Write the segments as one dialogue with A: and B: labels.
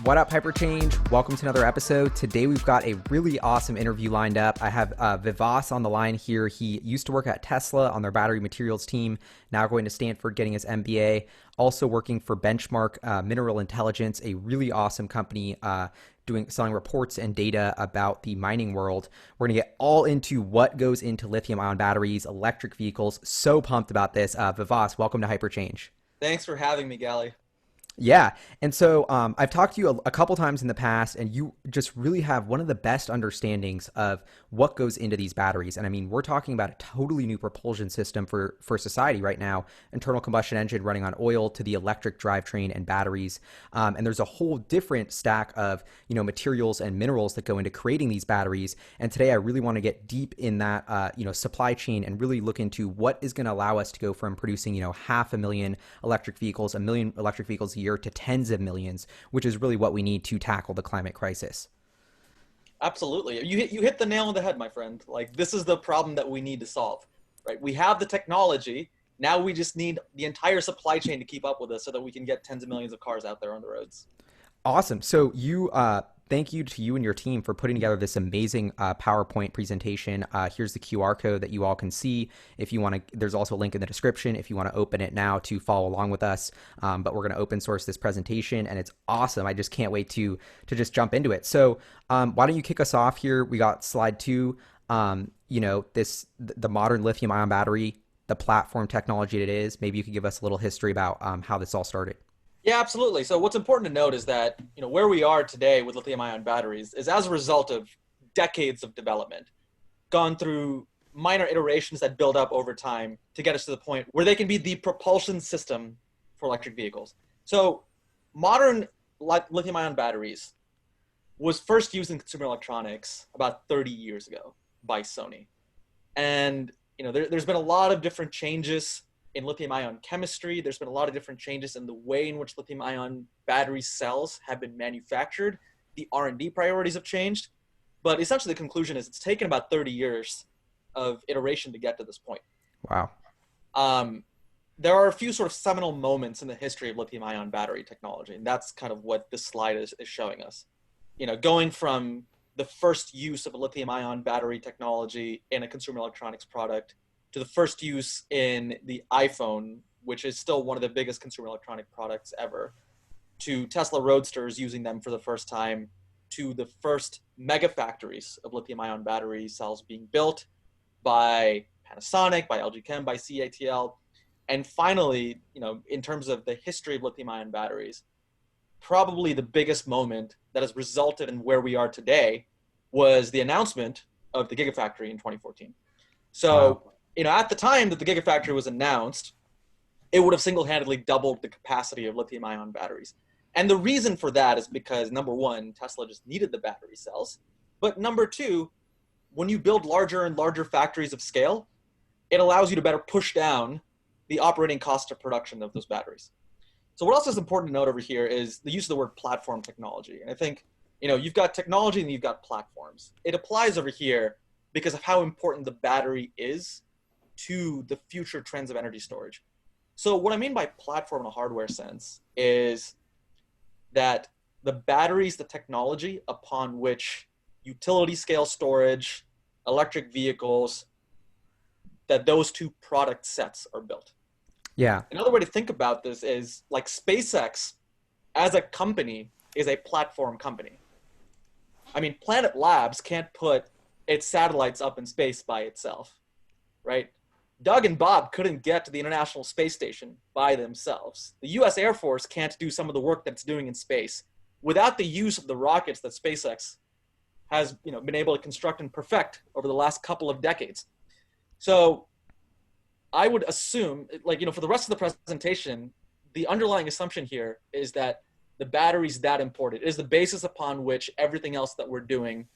A: What up, Hyperchange? Welcome to another episode. Today we've got a really awesome interview lined up. I have Vivas on the line here. He used to work at Tesla on their battery materials team, now going to Stanford getting his MBA, also working for Benchmark Mineral Intelligence, a really awesome company selling reports and data about the mining world. We're going to get all into what goes into lithium ion batteries, electric vehicles. So pumped about this. Vivas, welcome to Hyperchange.
B: Thanks for having me, Gally.
A: Yeah. And so I've talked to you a couple times in the past, and you just really have one of the best understandings of what goes into these batteries. And I mean, we're talking about a totally new propulsion system for society right now, internal combustion engine running on oil to the electric drivetrain and batteries. And there's a whole different stack of, materials and minerals that go into creating these batteries. And today I really want to get deep in that, supply chain and really look into what is going to allow us to go from producing, 500,000 electric vehicles, 1 million electric vehicles a year to tens of millions, which is really what we need to tackle the climate crisis.
B: Absolutely. You hit the nail on the head, my friend. Like, this is the problem that we need to solve, right? We have the technology. Now we just need the entire supply chain to keep up with us so that we can get tens of millions of cars out there on the roads.
A: Awesome. So thank you to you and your team for putting together this amazing PowerPoint presentation. Here's the QR code that you all can see. If you want to, there's also a link in the description if you want to open it now to follow along with us. But we're going to open source this presentation, and it's awesome. I just can't wait to just jump into it. So why don't you kick us off here? We got slide 2. The modern lithium ion battery, the platform technology it is. Maybe you could give us a little history about how this all started.
B: Yeah, absolutely. So what's important to note is that, where we are today with lithium-ion batteries is as a result of decades of development, gone through minor iterations that build up over time to get us to the point where they can be the propulsion system for electric vehicles. So modern lithium-ion batteries was first used in consumer electronics about 30 years ago by Sony. And, there's been a lot of different changes in lithium-ion chemistry. There's been a lot of different changes in the way in which lithium-ion battery cells have been manufactured. The R&D priorities have changed, but essentially the conclusion is it's taken about 30 years of iteration to get to this point.
A: Wow.
B: There are a few sort of seminal moments in the history of lithium-ion battery technology, and that's kind of what this slide is showing us. Going from the first use of a lithium-ion battery technology in a consumer electronics product to the first use in the iPhone, which is still one of the biggest consumer electronic products ever, to Tesla Roadsters using them for the first time, to the first mega factories of lithium-ion battery cells being built by Panasonic, by LG Chem, by CATL. And finally, in terms of the history of lithium-ion batteries, probably the biggest moment that has resulted in where we are today was the announcement of the Gigafactory in 2014. So, wow. At the time that the Gigafactory was announced, it would have single-handedly doubled the capacity of lithium-ion batteries. And the reason for that is because, number one, Tesla just needed the battery cells. But number two, when you build larger and larger factories of scale, it allows you to better push down the operating cost of production of those batteries. So what else is important to note over here is the use of the word platform technology. And I think, you've got technology and you've got platforms. It applies over here because of how important the battery is to the future trends of energy storage. So what I mean by platform in a hardware sense is that the batteries, the technology upon which utility scale storage, electric vehicles, that those two product sets are built.
A: Yeah.
B: Another way to think about this is like SpaceX as a company is a platform company. I mean, Planet Labs can't put its satellites up in space by itself, right? Doug and Bob couldn't get to the International Space Station by themselves. The US Air Force can't do some of the work that it's doing in space without the use of the rockets that SpaceX has been able to construct and perfect over the last couple of decades. So I would assume, for the rest of the presentation, the underlying assumption here is that the battery's that important. It is the basis upon which everything else that we're doing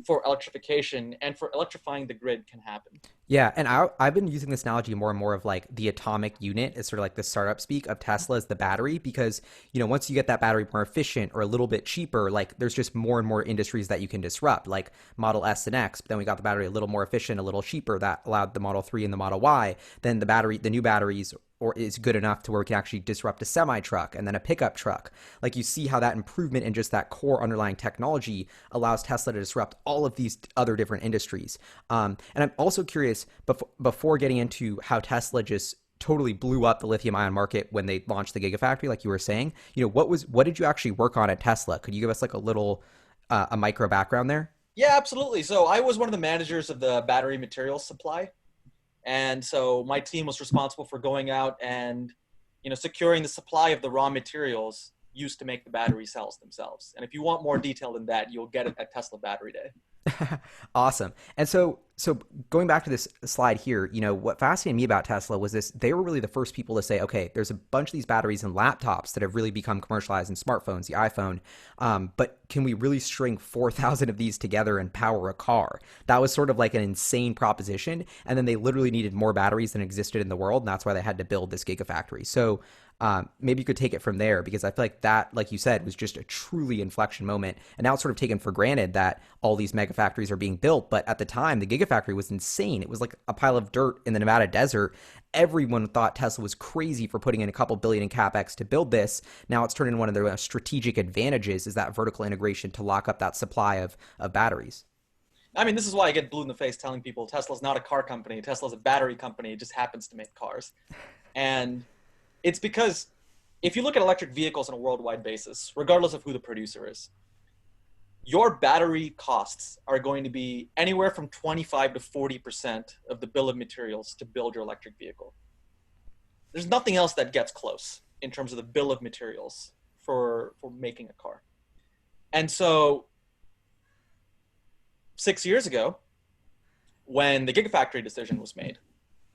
B: for electrification and for electrifying the grid can happen.
A: Yeah, and I've been using this analogy more and more of like the atomic unit is sort of like the startup speak of Tesla as the battery because, once you get that battery more efficient or a little bit cheaper, like there's just more and more industries that you can disrupt, like Model S and X. But then we got the battery a little more efficient, a little cheaper that allowed the Model 3 and the Model Y. Then the new batteries or is good enough to where we can actually disrupt a semi truck and then a pickup truck. Like you see how that improvement in just that core underlying technology allows Tesla to disrupt all of these other different industries. And I'm also curious before getting into how Tesla just totally blew up the lithium ion market when they launched the Gigafactory, like you were saying. What did you actually work on at Tesla? Could you give us like a little a micro background there?
B: Yeah, absolutely. So I was one of the managers of the battery materials supply. And so my team was responsible for going out and, securing the supply of the raw materials used to make the battery cells themselves. And if you want more detail than that, you'll get it at Tesla Battery Day.
A: Awesome. And so going back to this slide here, what fascinated me about Tesla was this, they were really the first people to say, okay, there's a bunch of these batteries in laptops that have really become commercialized in smartphones, the iPhone. But can we really string 4,000 of these together and power a car? That was sort of like an insane proposition. And then they literally needed more batteries than existed in the world. And that's why they had to build this Gigafactory. So maybe you could take it from there because I feel like that, like you said, was just a truly inflection moment. And now it's sort of taken for granted that all these mega factories are being built. But at the time, the Gigafactory was insane. It was like a pile of dirt in the Nevada desert. Everyone thought Tesla was crazy for putting in a couple billion in capex to build this. Now it's turned into one of their strategic advantages is that vertical integration to lock up that supply of batteries.
B: I mean, this is why I get blue in the face telling people Tesla's not a car company. Tesla's a battery company. It just happens to make cars. And it's because if you look at electric vehicles on a worldwide basis, regardless of who the producer is, your battery costs are going to be anywhere from 25 to 40% of the bill of materials to build your electric vehicle. There's nothing else that gets close in terms of the bill of materials for making a car. And so 6 years ago, when the Gigafactory decision was made,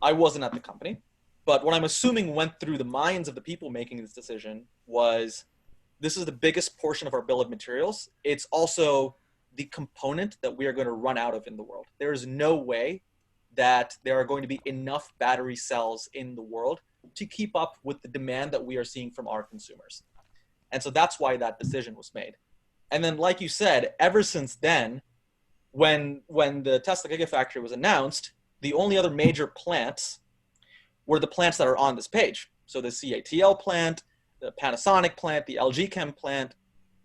B: I wasn't at the company, but what I'm assuming went through the minds of the people making this decision was, this is the biggest portion of our bill of materials. It's also the component that we are going to run out of in the world. There is no way that there are going to be enough battery cells in the world to keep up with the demand that we are seeing from our consumers. And so that's why that decision was made. And then, like you said, ever since then, when the Tesla Gigafactory was announced, the only other major plants were the plants that are on this page. So the CATL plant, the Panasonic plant, the LG Chem plant.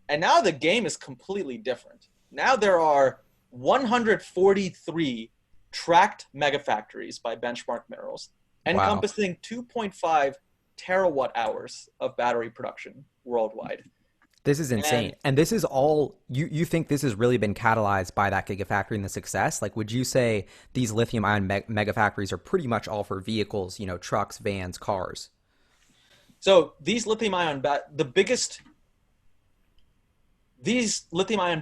B: And now the game is completely different. Now there are 143 tracked megafactories by Benchmark Minerals,
A: Wow.
B: encompassing 2.5 terawatt hours of battery production worldwide.
A: This is insane.
B: And
A: And this is all you think this has really been catalyzed by that gigafactory and the success? Like would you say these lithium ion mega factories are pretty much all for vehicles, trucks, vans, cars?
B: so these lithium ion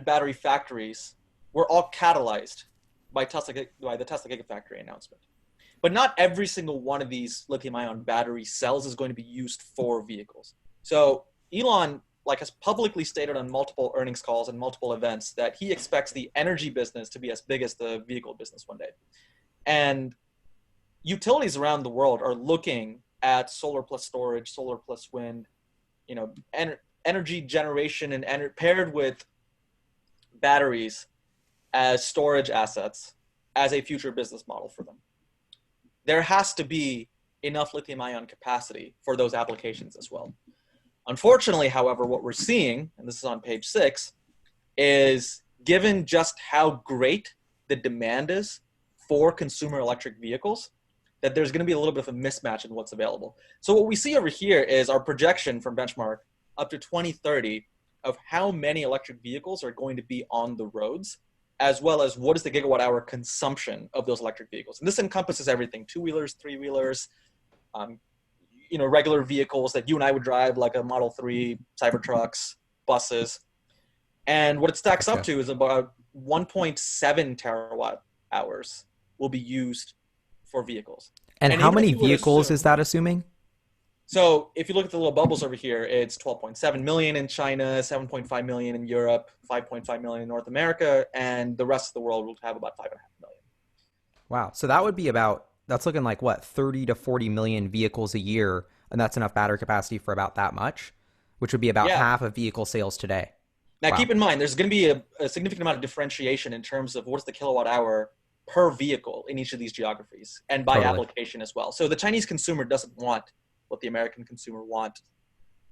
B: battery factories were all catalyzed by the Tesla Gigafactory announcement. But not every single one of these lithium ion battery cells is going to be used for vehicles. So Elon has publicly stated on multiple earnings calls and multiple events that he expects the energy business to be as big as the vehicle business one day. And utilities around the world are looking at solar plus storage, solar plus wind, energy generation and paired with batteries as storage assets as a future business model for them. There has to be enough lithium ion capacity for those applications as well. Unfortunately, however, what we're seeing, and this is on page 6, is given just how great the demand is for consumer electric vehicles, that there's going to be a little bit of a mismatch in what's available. So what we see over here is our projection from Benchmark up to 2030 of how many electric vehicles are going to be on the roads, as well as what is the gigawatt hour consumption of those electric vehicles. And this encompasses everything: two-wheelers, three-wheelers, regular vehicles that you and I would drive, like a Model 3, Cybertrucks, buses. And what it stacks up
A: Gotcha.
B: to is about 1.7 terawatt hours will be used for vehicles.
A: And
B: And
A: how
B: even if
A: many
B: you would
A: vehicles is
B: assume,
A: that assuming?
B: so if you look at the little bubbles over here, it's 12.7 million in China, 7.5 million in Europe, 5.5 million in North America, and the rest of the world will have about 5.5 million.
A: Wow. So that would be about, that's looking like what, 30 to 40 million vehicles a year. And that's enough battery capacity for about that much, which would be about
B: Yeah.
A: half of vehicle sales today.
B: Now,
A: Wow.
B: keep in mind, there's going to be a significant amount of differentiation in terms of what's the kilowatt hour per vehicle in each of these geographies and by
A: Totally.
B: application as well. So the Chinese consumer doesn't want what the American consumer want.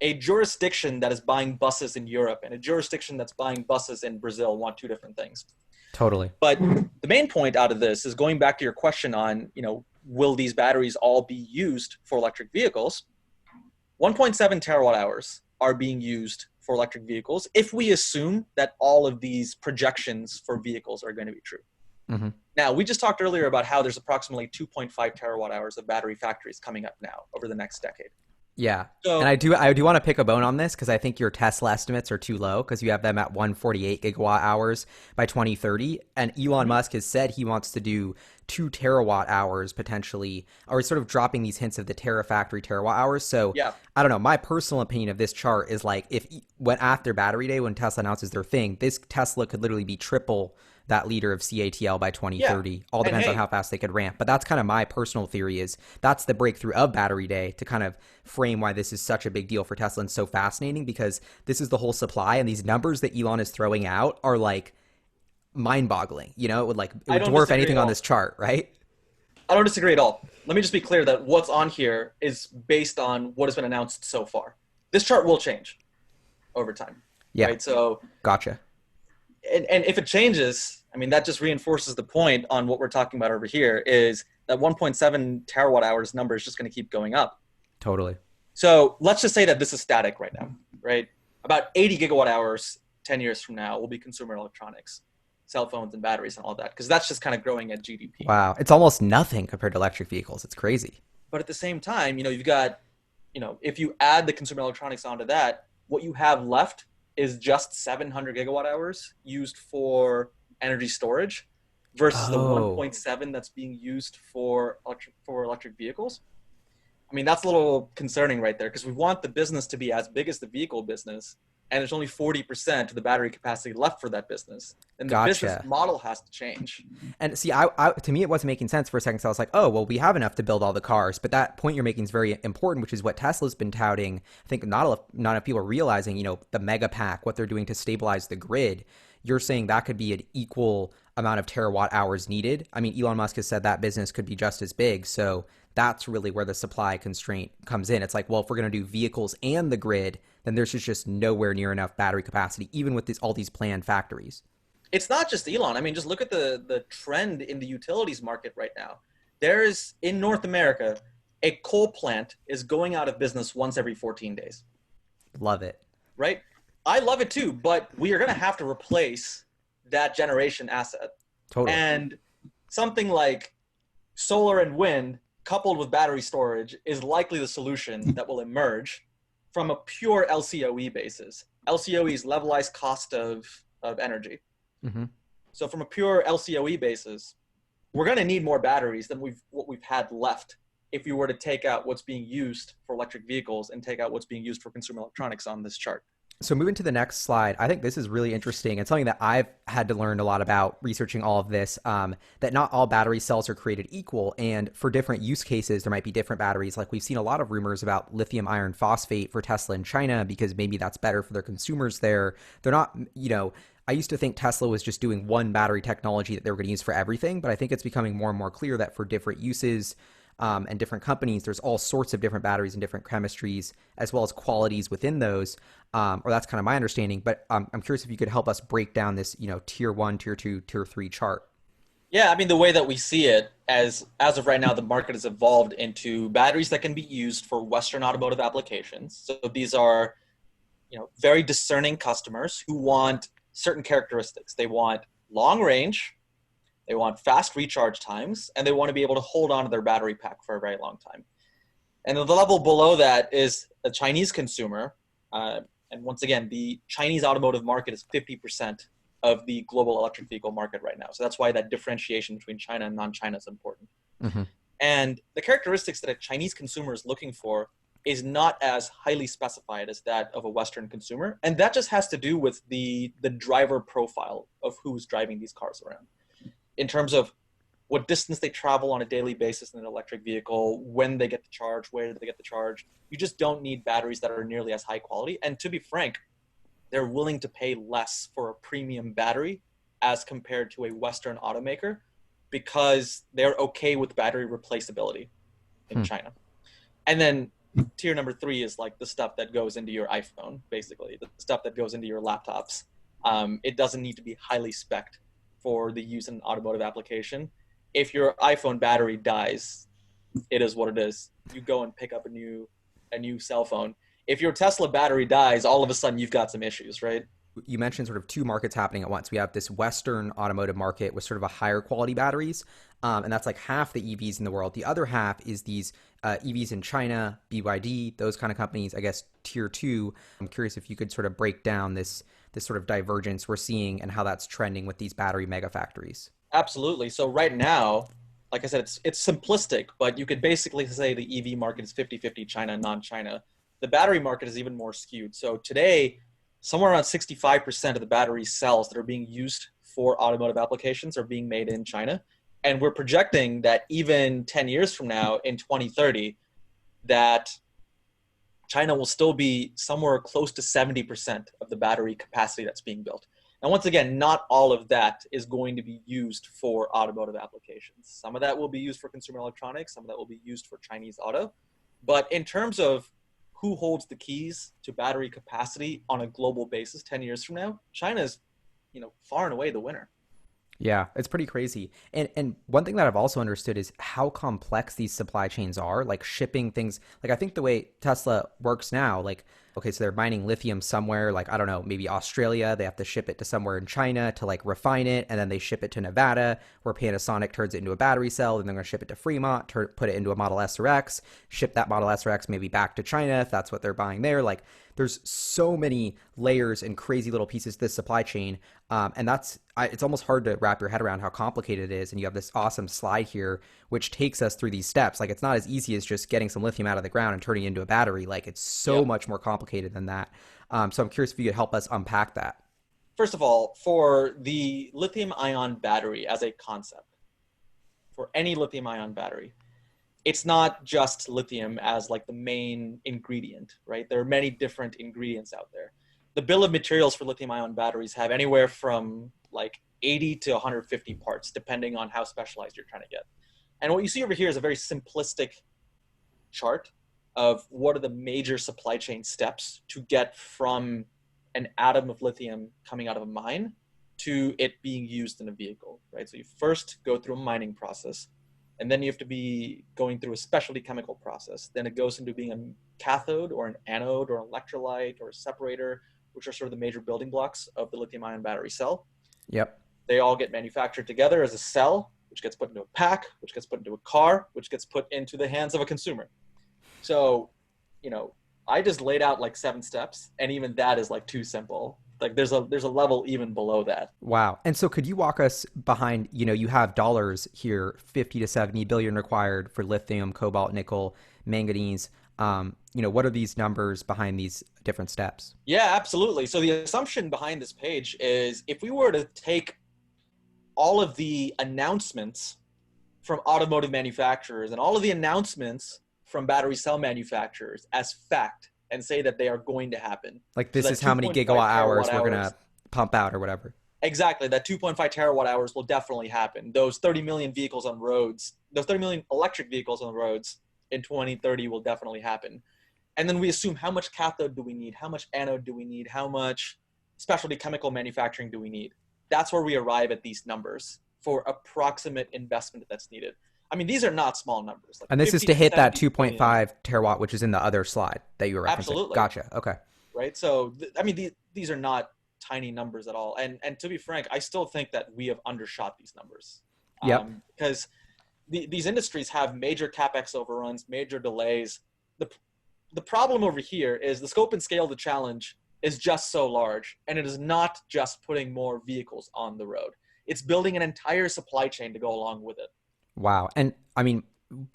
B: A jurisdiction that is buying buses in Europe and a jurisdiction that's buying buses in Brazil want two different things.
A: Totally.
B: But the main point out of this is going back to your question on, will these batteries all be used for electric vehicles? 1.7 terawatt hours are being used for electric vehicles if we assume that all of these projections for vehicles are going to be true.
A: Mm-hmm.
B: Now, we just talked earlier about how there's approximately 2.5 terawatt hours of battery factories coming up now over the next decade.
A: Yeah. And
B: So,
A: I do want to pick a bone on this because I think your Tesla estimates are too low because you have them at 148 gigawatt hours by 2030. And Elon Musk has said he wants to do 2 terawatt hours potentially, or sort of dropping these hints of the terafactory terawatt hours. So
B: yeah,
A: I don't know. My personal opinion of this chart is like if when after Battery Day, when Tesla announces their thing, this Tesla could literally be triple that liter of CATL by
B: yeah.
A: 2030. All
B: And
A: depends on
B: hey,
A: how fast they could ramp. But that's kind of my personal theory is that's the breakthrough of Battery Day to kind of frame why this is such a big deal for Tesla and so fascinating because this is the whole supply and these numbers that Elon is throwing out are like mind-boggling. It
B: I
A: would
B: don't
A: dwarf
B: disagree
A: anything
B: at
A: on
B: all.
A: this chart, right?
B: I don't disagree at all. Let me just be clear that what's on here is based on what has been announced so far. This chart will change over time,
A: Yeah,
B: right? So,
A: gotcha.
B: and if it changes, I mean, that just reinforces the point on what we're talking about over here is that 1.7 terawatt hours number is just going to keep going up.
A: Totally.
B: So let's just say that this is static right now, right? About 80 gigawatt hours 10 years from now will be consumer electronics, cell phones and batteries and all that, because that's just kind of growing at GDP.
A: Wow. It's almost nothing compared to electric vehicles. It's crazy.
B: But at the same time, you've got, if you add the consumer electronics onto that, what you have left is just 700 gigawatt hours used for energy storage versus the
A: Oh,
B: 1.7 that's being used for electric vehicles. I mean, that's a little concerning right there because we want the business to be as big as the vehicle business, and there's only 40% of the battery capacity left for that business. And the business
A: gotcha.
B: model has to change.
A: And see, to me, it wasn't making sense for a second. So I was like, oh, well, we have enough to build all the cars. But that point you're making is very important, which is what Tesla's been touting. I think not enough people are realizing, the mega pack, what they're doing to stabilize the grid. You're saying that could be an equal amount of terawatt hours needed. I mean, Elon Musk has said that business could be just as big. So that's really where the supply constraint comes in. It's like, well, if we're going to do vehicles and the grid, then there's just nowhere near enough battery capacity, even with all these planned factories.
B: It's not just Elon. I mean, just look at the trend in the utilities market right now. There is, in North America, a coal plant is going out of business once every 14 days,
A: Love it.
B: right? I love it too, but we are going to have to replace that generation asset.
A: Totally.
B: And something like solar and wind coupled with battery storage is likely the solution that will emerge from a pure LCOE basis. LCOE is levelized cost of energy.
A: Mm-hmm.
B: So from a pure LCOE basis, we're going to need more batteries than what we've had left if we were to take out what's being used for electric vehicles and take out what's being used for consumer electronics on this chart.
A: So moving to the next slide, I think this is really interesting and something that I've had to learn a lot about researching all of this, that not all battery cells are created equal. And for different use cases, there might be different batteries. Like we've seen a lot of rumors about lithium iron phosphate for Tesla in China because maybe that's better for their consumers there. They're not, I used to think Tesla was just doing one battery technology that they were going to use for everything, but I think it's becoming more and more clear that for different uses, and different companies, there's all sorts of different batteries and different chemistries, as well as qualities within those. Or that's kind of my understanding. But I'm curious if you could help us break down this, tier 1, tier 2, tier 3 chart.
B: Yeah, I mean, the way that we see it, as of right now, the market has evolved into batteries that can be used for Western automotive applications. So these are, very discerning customers who want certain characteristics. They want long range, they want fast recharge times, and they want to be able to hold on to their battery pack for a very long time. And the level below that is a Chinese consumer. And once again, the Chinese automotive market is 50% of the global electric vehicle market right now. So that's why that differentiation between China and non-China is important.
A: Mm-hmm.
B: And the characteristics that a Chinese consumer is looking for is not as highly specified as that of a Western consumer. And that just has to do with the driver profile of who's driving these cars around. In terms of what distance they travel on a daily basis in an electric vehicle, when they get the charge, where they get the charge. You just don't need batteries that are nearly as high quality. And to be frank, they're willing to pay less for a premium battery as compared to a Western automaker because they're okay with battery replaceability in
A: Hmm.
B: China. And then tier number 3 is like the stuff that goes into your iPhone, basically, the stuff that goes into your laptops. It doesn't need to be highly spec'd for the use in an automotive application. If your iPhone battery dies, it is what it is. You go and pick up a new cell phone. If your Tesla battery dies, all of a sudden you've got some issues, right?
A: You mentioned sort of two markets happening at once. We have this Western automotive market with sort of a higher quality batteries, and that's like half the EVs in the world. The other half is these EVs in China, BYD, those kind of companies. I guess tier two. I'm curious if you could sort of break down this sort of divergence we're seeing and how that's trending with these battery mega factories.
B: Absolutely. So right now, like I said, it's simplistic, but you could basically say the EV market is 50-50 China and non-China. The battery market is even more skewed. So today, somewhere around 65% of the battery cells that are being used for automotive applications are being made in China. And we're projecting that even 10 years from now, in 2030, that China will still be somewhere close to 70% of the battery capacity that's being built. And once again, not all of that is going to be used for automotive applications. Some of that will be used for consumer electronics, some of that will be used for Chinese auto. But in terms of who holds the keys to battery capacity on a global basis 10 years from now, China is, far and away the winner.
A: Yeah, it's pretty crazy. And one thing that I've also understood is how complex these supply chains are, like shipping things. Like I think the way Tesla works now, like okay, so they're mining lithium somewhere, like I don't know, maybe Australia, they have to ship it to somewhere in China to like refine it, and then they ship it to Nevada, where Panasonic turns it into a battery cell, and they're going to ship it to Fremont, put it into a Model S or X, ship that Model S or X maybe back to China if that's what they're buying there. Like there's so many layers and crazy little pieces to this supply chain. And it's almost hard to wrap your head around how complicated it is. And you have this awesome slide here, which takes us through these steps. Like it's not as easy as just getting some lithium out of the ground and turning it into a battery. Like it's so
B: Yep.
A: much more complicated than that. So I'm curious if you could help us unpack that.
B: First of all, for the lithium ion battery as a concept, for any lithium ion battery, it's not just lithium as like the main ingredient, right? There are many different ingredients out there. The bill of materials for lithium ion batteries have anywhere from like 80 to 150 parts, depending on how specialized you're trying to get. And what you see over here is a very simplistic chart of what are the major supply chain steps to get from an atom of lithium coming out of a mine to it being used in a vehicle, right? So you first go through a mining process, and then you have to be going through a specialty chemical process. Then it goes into being a cathode or an anode or an electrolyte or a separator, which are sort of the major building blocks of the lithium ion battery cell.
A: Yep.
B: They all get manufactured together as a cell, which gets put into a pack, which gets put into a car, which gets put into the hands of a consumer. So, I just laid out like 7 steps, and even that is like too simple. Like there's a level even below that.
A: Wow. And so could you walk us behind, you have dollars here, 50 to 70 billion required for lithium, cobalt, nickel, manganese. What are these numbers behind these different steps?
B: Yeah, absolutely. So the assumption behind this page is if we were to take all of the announcements from automotive manufacturers and all of the announcements from battery cell manufacturers as fact and say that they are going to happen.
A: Like
B: So
A: this
B: that
A: is how many
B: 2.5
A: gigawatt hours
B: terawatt
A: we're going
B: hours,
A: to pump out or whatever.
B: exactly, that 2.5 terawatt hours will definitely happen. Those 30 million vehicles on roads, those 30 million electric vehicles on the roads in 2030 will definitely happen. And then we assume how much cathode do we need? How much anode do we need? How much specialty chemical manufacturing do we need? That's where we arrive at these numbers for approximate investment that's needed. I mean, these are not small numbers. Like
A: And this is
B: 50
A: to
B: to
A: hit that
B: 70 billion.
A: 2.5 terawatt, which is in the other slide that you were referencing.
B: Absolutely.
A: Gotcha. Okay.
B: Right. So, I mean, these are not tiny numbers at all. And to be frank, I still think that we have undershot these numbers.
A: Yep.
B: Because these industries have major capex overruns, major delays. The problem over here is the scope and scale of the challenge is just so large, and it is not just putting more vehicles on the road. It's building an entire supply chain to go along with it.
A: Wow. And I mean,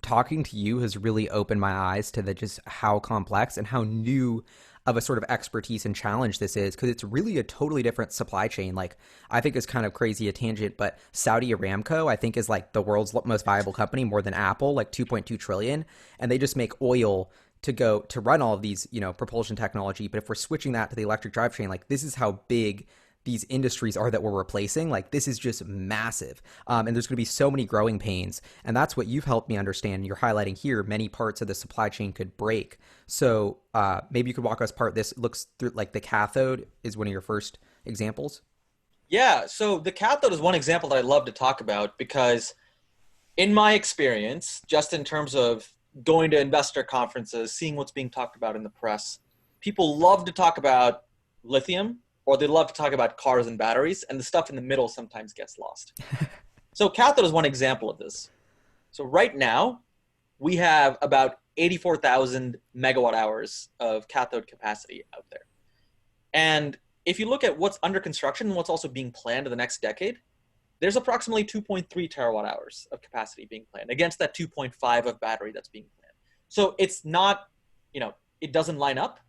A: talking to you has really opened my eyes to the just how complex and how new of a sort of expertise and challenge this is, because it's really a totally different supply chain. Like, I think it's kind of crazy a tangent, but Saudi Aramco, I think, is like the world's most valuable company, more than Apple, like 2.2 trillion, and they just make oil to run all of these, propulsion technology. But if we're switching that to the electric drivetrain, like, this is how big these industries are that we're replacing. Like, this is just massive. And there's going to be so many growing pains. And that's what you've helped me understand. You're highlighting here, many parts of the supply chain could break. So maybe you could walk us part. This looks through, like, the cathode is one of your first examples.
B: Yeah, so the cathode is one example that I love to talk about because in my experience, just in terms of going to investor conferences, seeing what's being talked about in the press, people love to talk about lithium, or they love to talk about cars and batteries, and the stuff in the middle sometimes gets lost. So cathode is one example of this. So right now, we have about 84,000 megawatt hours of cathode capacity out there. And if you look at what's under construction and what's also being planned in the next decade, there's approximately 2.3 terawatt hours of capacity being planned against that 2.5 of battery that's being planned. So it's not, it doesn't line up,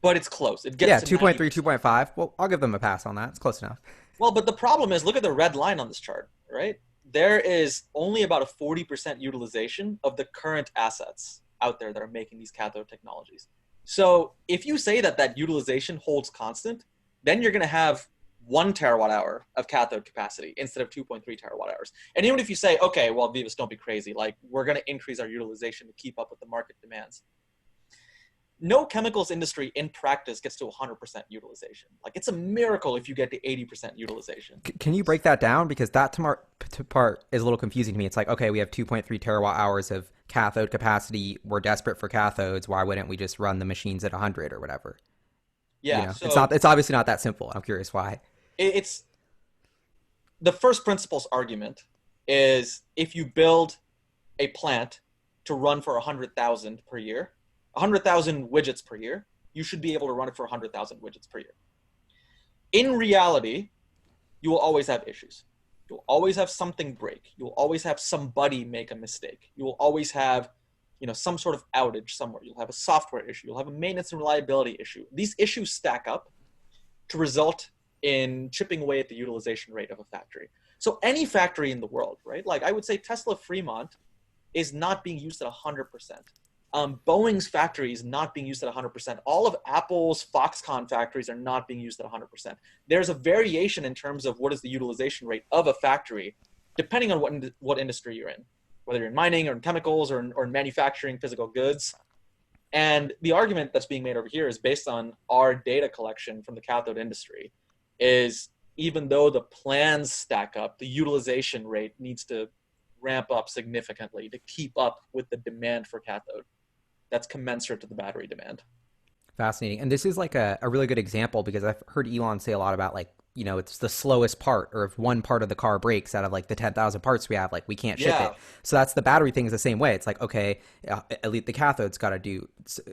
B: but it's close. It gets to
A: 2.3, 2.5. Well, I'll give them a pass on that. It's close enough.
B: Well, but the problem is, look at the red line on this chart, right? There is only about a 40% utilization of the current assets out there that are making these cathode technologies. So if you say that utilization holds constant, then you're going to have 1 terawatt hour of cathode capacity instead of 2.3 terawatt hours. And even if you say, okay, well, Vivas, don't be crazy. Like, we're going to increase our utilization to keep up with the market demands. No chemicals industry in practice gets to 100% utilization. Like, it's a miracle if you get to 80% utilization.
A: Can you break that down? Because that part is a little confusing to me. It's like, okay, we have 2.3 terawatt hours of cathode capacity. We're desperate for cathodes. Why wouldn't we just run the machines at 100 or whatever?
B: Yeah. So
A: it's obviously not that simple. I'm curious why.
B: It's the first principles argument is if you build a plant to run for 100,000 per year, 100,000 widgets per year, you should be able to run it for 100,000 widgets per year. In reality, you will always have issues. You'll always have something break. You'll always have somebody make a mistake. You will always have, some sort of outage somewhere. You'll have a software issue. You'll have a maintenance and reliability issue. These issues stack up to result in chipping away at the utilization rate of a factory. So any factory in the world, right? Like, I would say Tesla Fremont is not being used at 100%. Boeing's factory is not being used at 100%. All of Apple's Foxconn factories are not being used at 100%. There's a variation in terms of what is the utilization rate of a factory, depending on what industry you're in, whether you're in mining or in chemicals or in manufacturing physical goods. And the argument that's being made over here is based on our data collection from the cathode industry, is even though the plans stack up, the utilization rate needs to ramp up significantly to keep up with the demand for cathode that's commensurate to the battery demand.
A: Fascinating. And this is like a really good example, because I've heard Elon say a lot about, like, it's the slowest part, or if one part of the car breaks out of like the 10,000 parts we have, like, we can't ship it. So that's the battery thing is the same way. It's like, okay, at least the cathode's got to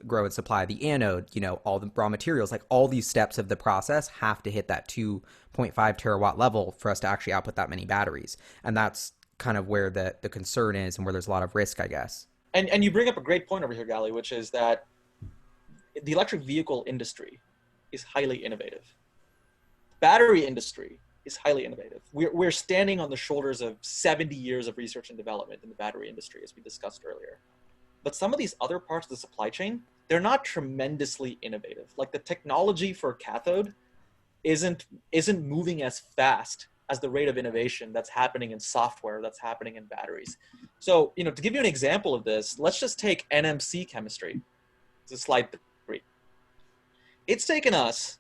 A: grow and supply the anode, all the raw materials, like all these steps of the process have to hit that 2.5 terawatt level for us to actually output that many batteries. And that's kind of where the concern is, and where there's a lot of risk, I guess.
B: And you bring up a great point over here, Gali, which is that the electric vehicle industry is highly innovative. Battery industry is highly innovative. We're standing on the shoulders of 70 years of research and development in the battery industry, as we discussed earlier. But some of these other parts of the supply chain, they're not tremendously innovative. Like, the technology for cathode isn't moving as fast as the rate of innovation that's happening in software, that's happening in batteries. So, to give you an example of this, let's just take NMC chemistry. This is slide 3. It's taken us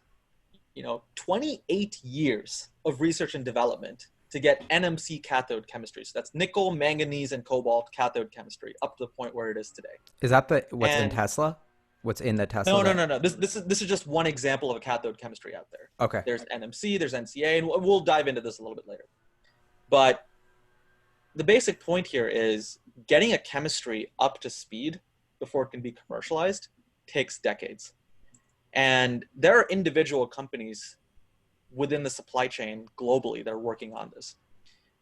B: 28 years of research and development to get NMC cathode chemistry. So that's nickel, manganese, and cobalt cathode chemistry up to the point where it is today.
A: Is that what's in Tesla? What's in the Tesla?
B: No. This is just one example of a cathode chemistry out there.
A: Okay.
B: There's NMC, there's NCA, and we'll dive into this a little bit later. But the basic point here is getting a chemistry up to speed before it can be commercialized takes decades. And there are individual companies within the supply chain globally that are working on this.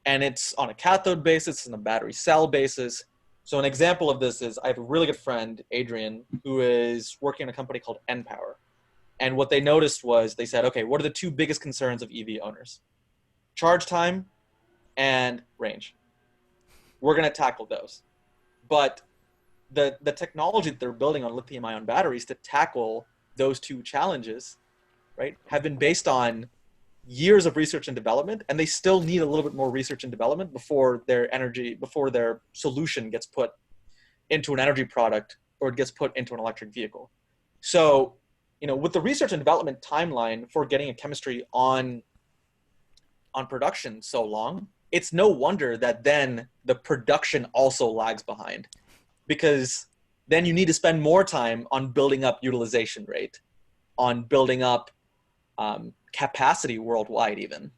B: And it's on a cathode basis and a battery cell basis. So an example of this is I have a really good friend, Adrian, who is working in a company called N-Power. And what they noticed was they said, okay, what are the two biggest concerns of EV owners? Charge time and range. We're going to tackle those. But the technology that they're building on lithium ion batteries to tackle those two challenges, right, have been based on years of research and development, and they still need a little bit more research and development before their solution gets put into an energy product or it gets put into an electric vehicle. So, with the research and development timeline for getting a chemistry on production so long, it's no wonder that then the production also lags behind, because then you need to spend more time on building up utilization rate, on building up capacity worldwide even.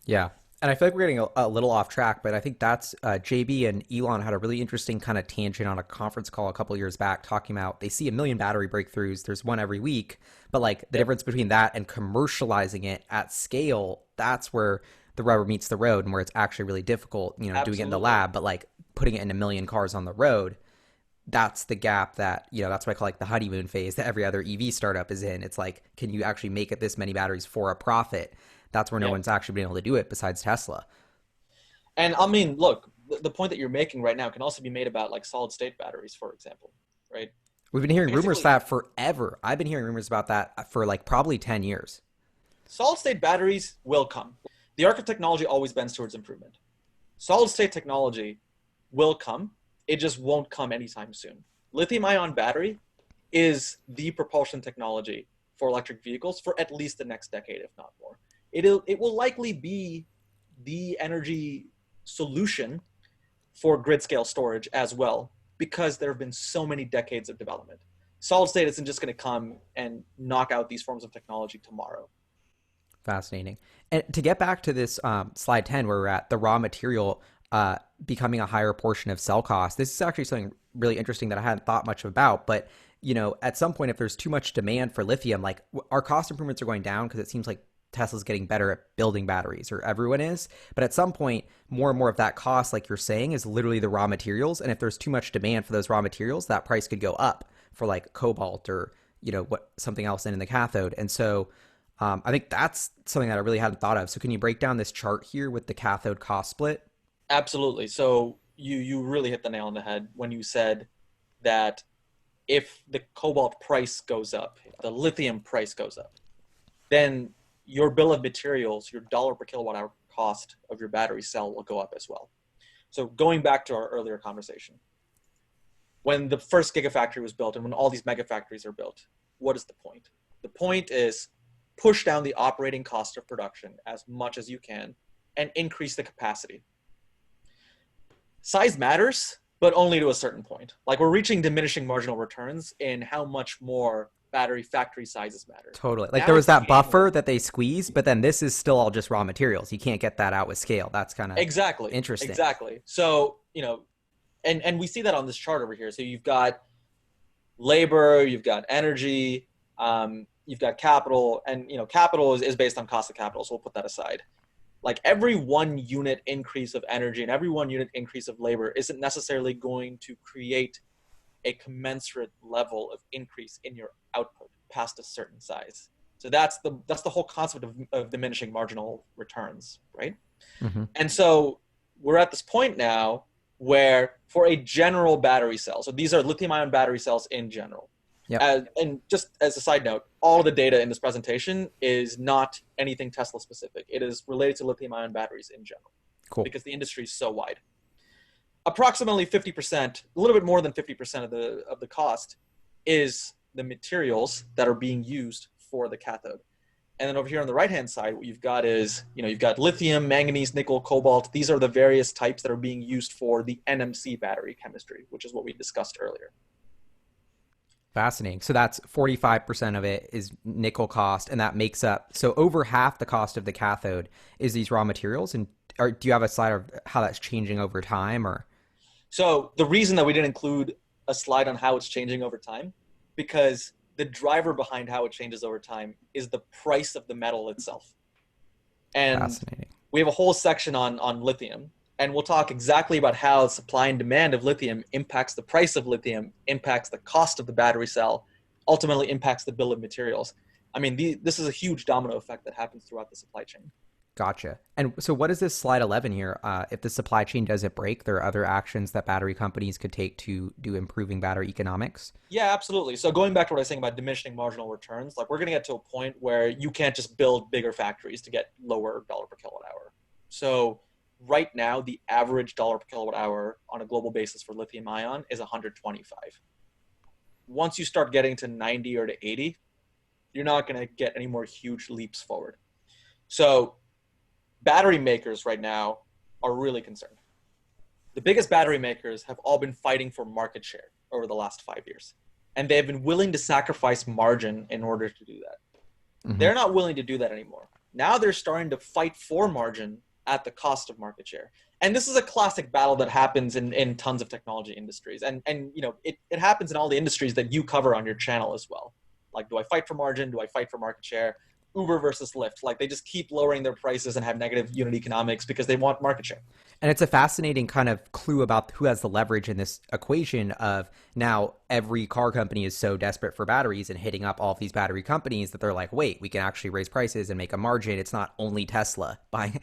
A: Yeah. And I feel like we're getting a little off track, but I think that's JB and Elon had a really interesting kind of tangent on a conference call a couple of years back talking about they see a million battery breakthroughs. There's one every week, but like the difference between that and commercializing it at scale, that's where the rubber meets the road and where it's actually really difficult, doing it in the lab, but like putting it in a million cars on the road. That's the gap that, that's what I call like the honeymoon phase that every other EV startup is in. It's like, can you actually make it this many batteries for a profit? That's where no one's actually been able to do it besides Tesla.
B: And I mean, look, the point that you're making right now can also be made about like solid state batteries, for example, right?
A: We've been hearing rumors that forever. I've been hearing rumors about that for like probably 10 years.
B: Solid state batteries will come. The arc of technology always bends towards improvement. Solid state technology will come. It just won't come anytime soon. Lithium ion battery is the propulsion technology for electric vehicles for at least the next decade, if not more. It will likely be the energy solution for grid scale storage as well, because there have been so many decades of development. Solid state isn't just going to come and knock out these forms of technology tomorrow.
A: Fascinating. And to get back to this slide 10 where we're at, the raw material becoming a higher portion of cell cost, this is actually something really interesting that I hadn't thought much about. But, at some point, if there's too much demand for lithium, like our cost improvements are going down because it seems like Tesla's getting better at building batteries, or everyone is. But at some point, more and more of that cost, like you're saying, is literally the raw materials. And if there's too much demand for those raw materials, that price could go up for like cobalt or, something else in the cathode. And so I think that's something that I really hadn't thought of. So can you break down this chart here with the cathode cost split?
B: Absolutely. So you really hit the nail on the head when you said that if the cobalt price goes up, if the lithium price goes up, then your bill of materials, your dollar per kilowatt hour cost of your battery cell will go up as well. So going back to our earlier conversation, when the first Gigafactory was built and when all these mega factories are built, what is the point? The point is push down the operating cost of production as much as you can and increase the capacity. Size matters, but only to a certain point. Like we're reaching diminishing marginal returns in how much more battery factory sizes matter.
A: Totally. Like now there was that buffer that they squeezed, but then this is still all just raw materials. You can't get that out with scale. That's kind of interesting.
B: Exactly. So, and we see that on this chart over here. So you've got labor, you've got energy, you've got capital, and capital is based on cost of capital. So we'll put that aside. Like every 1 unit increase of energy and every 1 unit increase of labor isn't necessarily going to create a commensurate level of increase in your output past a certain size. So that's the whole concept of diminishing marginal returns, right? Mm-hmm. And so we're at this point now where for a general battery cell, so these are lithium ion battery cells in general. Yep. And just as a side note, all of the data in this presentation is not anything Tesla specific. It is related to lithium ion batteries in general. Cool. Because the industry is so wide. Approximately 50%, a little bit more than 50% of the cost is the materials that are being used for the cathode. And then over here on the right-hand side, what you've got is, you've got lithium, manganese, nickel, cobalt. These are the various types that are being used for the NMC battery chemistry, which is what we discussed earlier.
A: Fascinating. So that's 45% of it is nickel cost, and that makes up, so over half the cost of the cathode is these raw materials. And do you have a slide of how that's changing over time, or?
B: So the reason that we didn't include a slide on how it's changing over time, because the driver behind how it changes over time is the price of the metal itself. And we have a whole section on lithium, and we'll talk exactly about how supply and demand of lithium impacts the price of lithium, impacts the cost of the battery cell, ultimately impacts the bill of materials. I mean, this is a huge domino effect that happens throughout the supply chain.
A: Gotcha. And so, what is this slide 11 here? If the supply chain doesn't break, there are other actions that battery companies could take to do improving battery economics.
B: Yeah, absolutely. So going back to what I was saying about diminishing marginal returns, like we're going to get to a point where you can't just build bigger factories to get lower dollar per kilowatt hour. So right now, the average dollar per kilowatt hour on a global basis for lithium ion is 125. Once you start getting to 90 or to 80, you're not going to get any more huge leaps forward. So battery makers right now are really concerned. The biggest battery makers have all been fighting for market share over the last 5 years. And they have been willing to sacrifice margin in order to do that.
A: Mm-hmm.
B: They're not willing to do that anymore. Now they're starting to fight for margin at the cost of market share. And this is a classic battle that happens in tons of technology industries. And you know, it happens in all the industries that you cover on your channel as well. Like, do I fight for margin? Do I fight for market share? Uber versus Lyft. Like, they just keep lowering their prices and have negative unit economics because they want market share.
A: And it's a fascinating kind of clue about who has the leverage in this equation of now every car company is so desperate for batteries and hitting up all of these battery companies that they're like, wait, we can actually raise prices and make a margin. It's not only Tesla buying,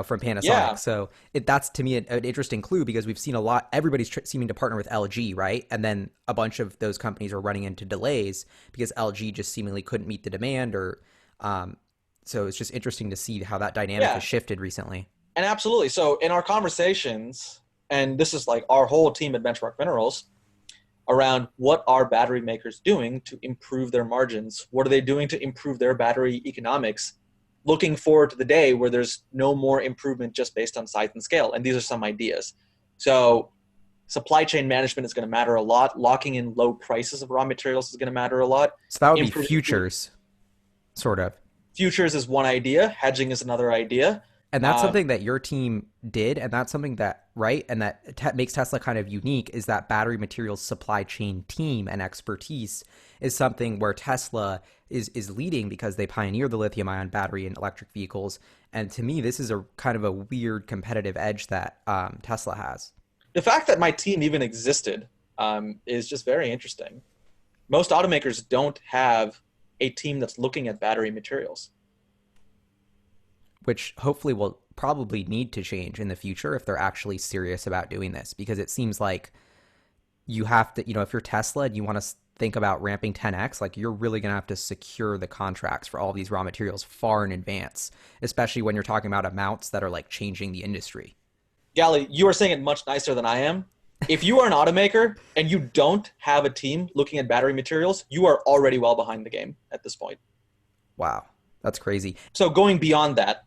A: from Panasonic.
B: Yeah.
A: So that's to me an interesting clue because we've seen a lot, everybody's seeming to partner with LG, right? And then a bunch of those companies are running into delays because LG just seemingly couldn't meet the demand so it's just interesting to see how that dynamic has shifted recently.
B: And absolutely. So in our conversations, and this is like our whole team at Benchmark Minerals, around what are battery makers doing to improve their margins? What are they doing to improve their battery economics? Looking forward to the day where there's no more improvement just based on size and scale. And these are some ideas. So supply chain management is going to matter a lot. Locking in low prices of raw materials is going to matter a lot.
A: So that would be futures, sort of.
B: Futures is one idea. Hedging is another idea.
A: And that's something that your team did, and that's something that, right, and that makes Tesla kind of unique, is that battery materials supply chain team and expertise is something where Tesla is leading because they pioneered the lithium-ion battery in electric vehicles. And to me, this is a kind of a weird competitive edge that Tesla has.
B: The fact that my team even existed is just very interesting. Most automakers don't have a team that's looking at battery materials.
A: Which hopefully will probably need to change in the future if they're actually serious about doing this, because it seems like you have to, if you're Tesla and you want to think about ramping 10x, like you're really going to have to secure the contracts for all these raw materials far in advance, especially when you're talking about amounts that are like changing the industry.
B: Gally, you are saying it much nicer than I am. If you are an automaker and you don't have a team looking at battery materials, you are already well behind the game at this point.
A: Wow, that's crazy.
B: So going beyond that,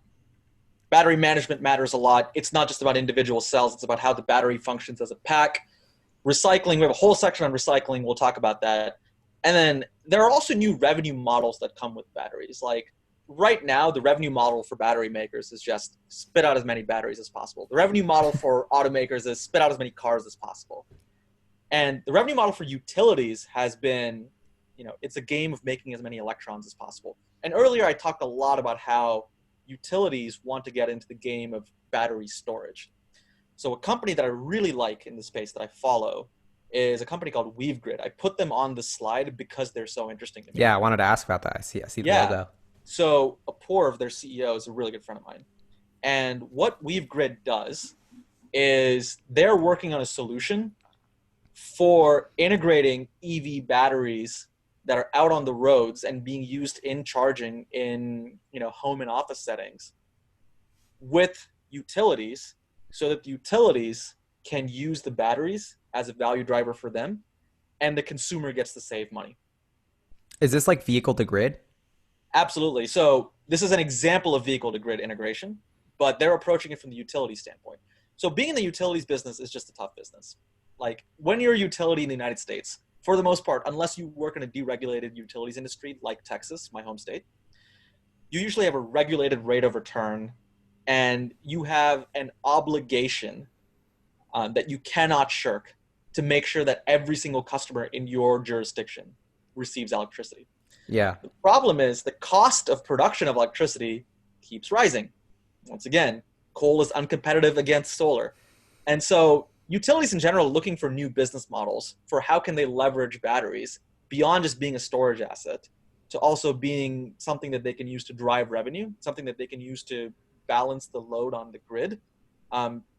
B: battery management matters a lot. It's not just about individual cells. It's about how the battery functions as a pack. Recycling, we have a whole section on recycling. We'll talk about that. And then there are also new revenue models that come with batteries. Like right now, the revenue model for battery makers is just spit out as many batteries as possible. The revenue model for automakers is spit out as many cars as possible. And the revenue model for utilities has been, it's a game of making as many electrons as possible. And earlier I talked a lot about how utilities want to get into the game of battery storage. So a company that I really like in the space that I follow is a company called WeaveGrid. I put them on the slide because they're so interesting to me.
A: Yeah, I wanted to ask about that. I see the logo.
B: So Apoorv, their CEO, is a really good friend of mine. And what WeaveGrid does is they're working on a solution for integrating EV batteries that are out on the roads and being used in charging in home and office settings with utilities, so that the utilities can use the batteries as a value driver for them, and the consumer gets to save money.
A: Is this like vehicle to grid?
B: Absolutely. So this is an example of vehicle to grid integration, but they're approaching it from the utility standpoint. So being in the utilities business is just a tough business. Like when you're a utility in the United States, for the most part, unless you work in a deregulated utilities industry like Texas, my home state, you usually have a regulated rate of return, and you have an obligation that you cannot shirk to make sure that every single customer in your jurisdiction receives electricity.
A: Yeah.
B: The problem is the cost of production of electricity keeps rising. Once again, coal is uncompetitive against solar. And so utilities in general are looking for new business models for how can they leverage batteries beyond just being a storage asset to also being something that they can use to drive revenue, something that they can use to balance the load on the grid,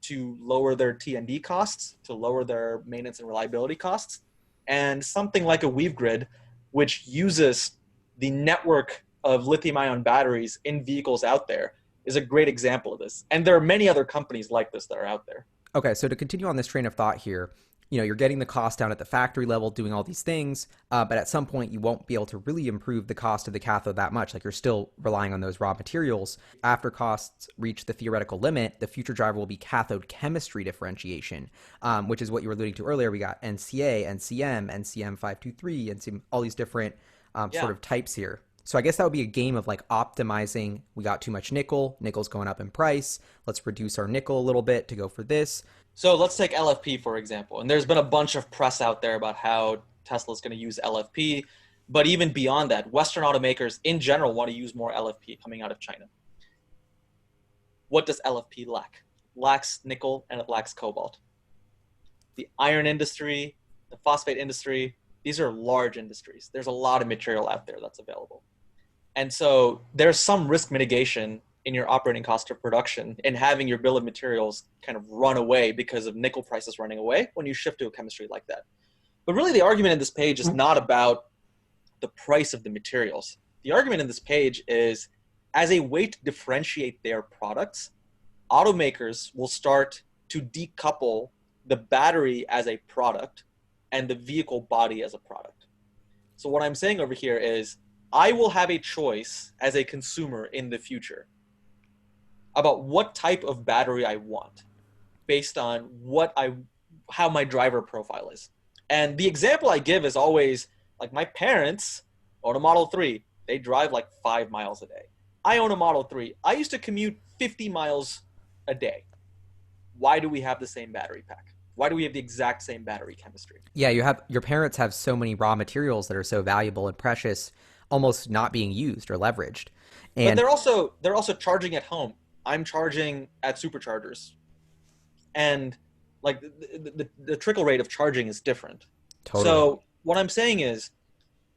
B: to lower their T&D costs, to lower their maintenance and reliability costs. And something like a Weave Grid, which uses the network of lithium ion batteries in vehicles out there, is a great example of this. And there are many other companies like this that are out there.
A: Okay, so to continue on this train of thought here, you're getting the cost down at the factory level, doing all these things, but at some point you won't be able to really improve the cost of the cathode that much. Like you're still relying on those raw materials. After costs reach the theoretical limit, the future driver will be cathode chemistry differentiation, which is what you were alluding to earlier. We got NCA, NCM, NCM 523, NCM, all these different
B: Yeah.
A: sort of types here. So I guess that would be a game of like optimizing. We got too much nickel. Nickel's going up in price. Let's reduce our nickel a little bit to go for this.
B: So let's take LFP, for example. And there's been a bunch of press out there about how Tesla's going to use LFP. But even beyond that, Western automakers in general want to use more LFP coming out of China. What does LFP lack? It lacks nickel and it lacks cobalt. The iron industry, the phosphate industry, these are large industries. There's a lot of material out there that's available. And so there's some risk mitigation in your operating cost of production in having your bill of materials kind of run away because of nickel prices running away when you shift to a chemistry like that. But really the argument in this page is not about the price of the materials. The argument in this page is, as a way to differentiate their products, automakers will start to decouple the battery as a product and the vehicle body as a product. So what I'm saying over here is, I will have a choice as a consumer in the future about what type of battery I want based on how my driver profile is. And the example I give is always, like, my parents own a Model 3. They drive like 5 miles a day. I own a Model 3. I used to commute 50 miles a day. Why do we have the same battery pack? Why do we have the exact same battery chemistry?
A: Yeah, your parents have so many raw materials that are so valuable and precious, almost not being used or leveraged.
B: But
A: And
B: they're also charging at home. I'm charging at superchargers, and like the trickle rate of charging is different.
A: totally.
B: So what I'm saying is,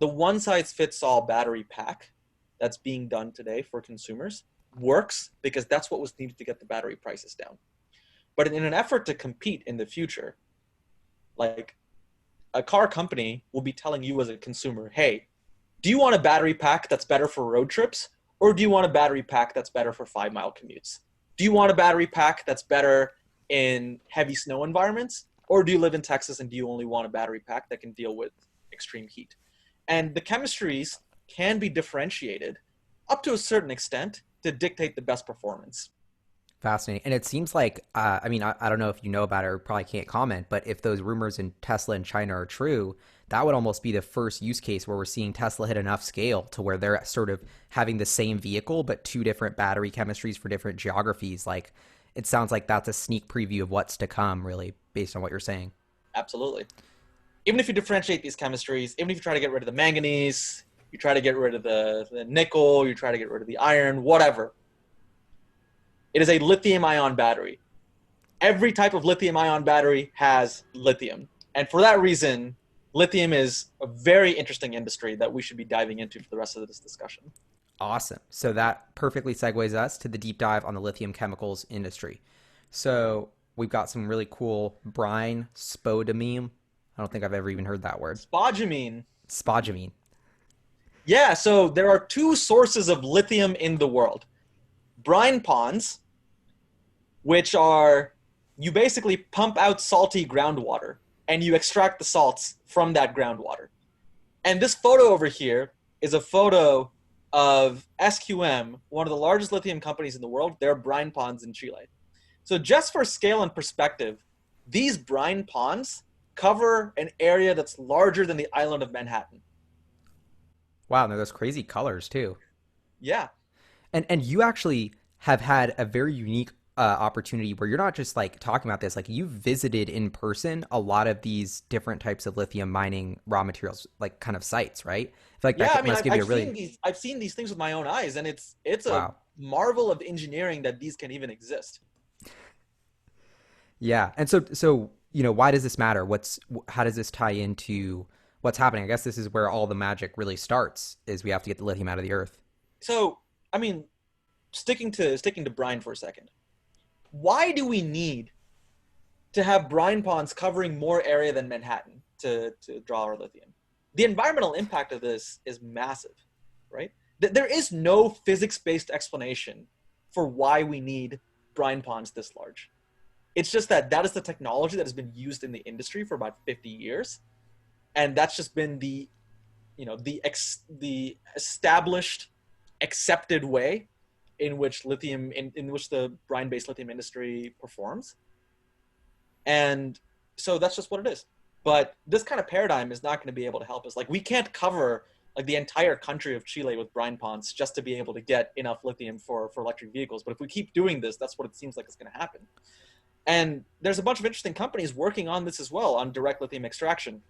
B: the one size fits all battery pack that's being done today for consumers works because that's what was needed to get the battery prices down. But in an effort to compete in the future, like, a car company will be telling you as a consumer, hey, do you want a battery pack that's better for road trips? Or do you want a battery pack that's better for 5-mile commutes? Do you want a battery pack that's better in heavy snow environments? Or do you live in Texas and do you only want a battery pack that can deal with extreme heat? And the chemistries can be differentiated up to a certain extent to dictate the best performance.
A: Fascinating. And it seems like, I mean, I don't know if you know about it or probably can't comment, but if those rumors in Tesla and China are true, that would almost be the first use case where we're seeing Tesla hit enough scale to where they're sort of having the same vehicle, but two different battery chemistries for different geographies. Like, it sounds like that's a sneak preview of what's to come, really, based on what you're saying.
B: Absolutely. Even if you differentiate these chemistries, even if you try to get rid of the manganese, you try to get rid of the nickel, you try to get rid of the iron, whatever, it is a lithium ion battery. Every type of lithium ion battery has lithium. And for that reason, lithium is a very interesting industry that we should be diving into for the rest of this discussion.
A: Awesome. So that perfectly segues us to the deep dive on the lithium chemicals industry. So we've got some really cool brine spodumene. I don't think I've ever even heard that word.
B: Spodumene.
A: Spodumene.
B: Yeah, so there are two sources of lithium in the world. Brine ponds, which are, you basically pump out salty groundwater and you extract the salts from that groundwater. And this photo over here is a photo of SQM, one of the largest lithium companies in the world, their brine ponds in Chile. So just for scale and perspective, these brine ponds cover an area that's larger than the island of Manhattan.
A: Wow, and they're those crazy colors too.
B: Yeah.
A: And you actually have had a very unique opportunity where you're not just like talking about this, like you've visited in person a lot of these different types of lithium mining raw materials, like kind of sites, right? I feel like
B: Yeah, I
A: that
B: mean,
A: must give you a really
B: I've seen these things with my own eyes, and it's a
A: wow.
B: marvel of engineering that these can even exist.
A: Yeah. And so why does this matter? How does this tie into what's happening? I guess this is where all the magic really starts, is we have to get the lithium out of the earth.
B: So, I mean, sticking to brine for a second. Why do we need to have brine ponds covering more area than Manhattan to draw our lithium? The environmental impact of this is massive, right? There is no physics-based explanation for why we need brine ponds this large. It's just that that is the technology that has been used in the industry for about 50 years. And that's just been the established, accepted way in which in which the brine-based lithium industry performs. And so that's just what it is. But this kind of paradigm is not going to be able to help us. Like, we can't cover like the entire country of Chile with brine ponds just to be able to get enough lithium for electric vehicles. But if we keep doing this, that's what it seems like is going to happen. And there's a bunch of interesting companies working on this as well, on direct lithium extraction.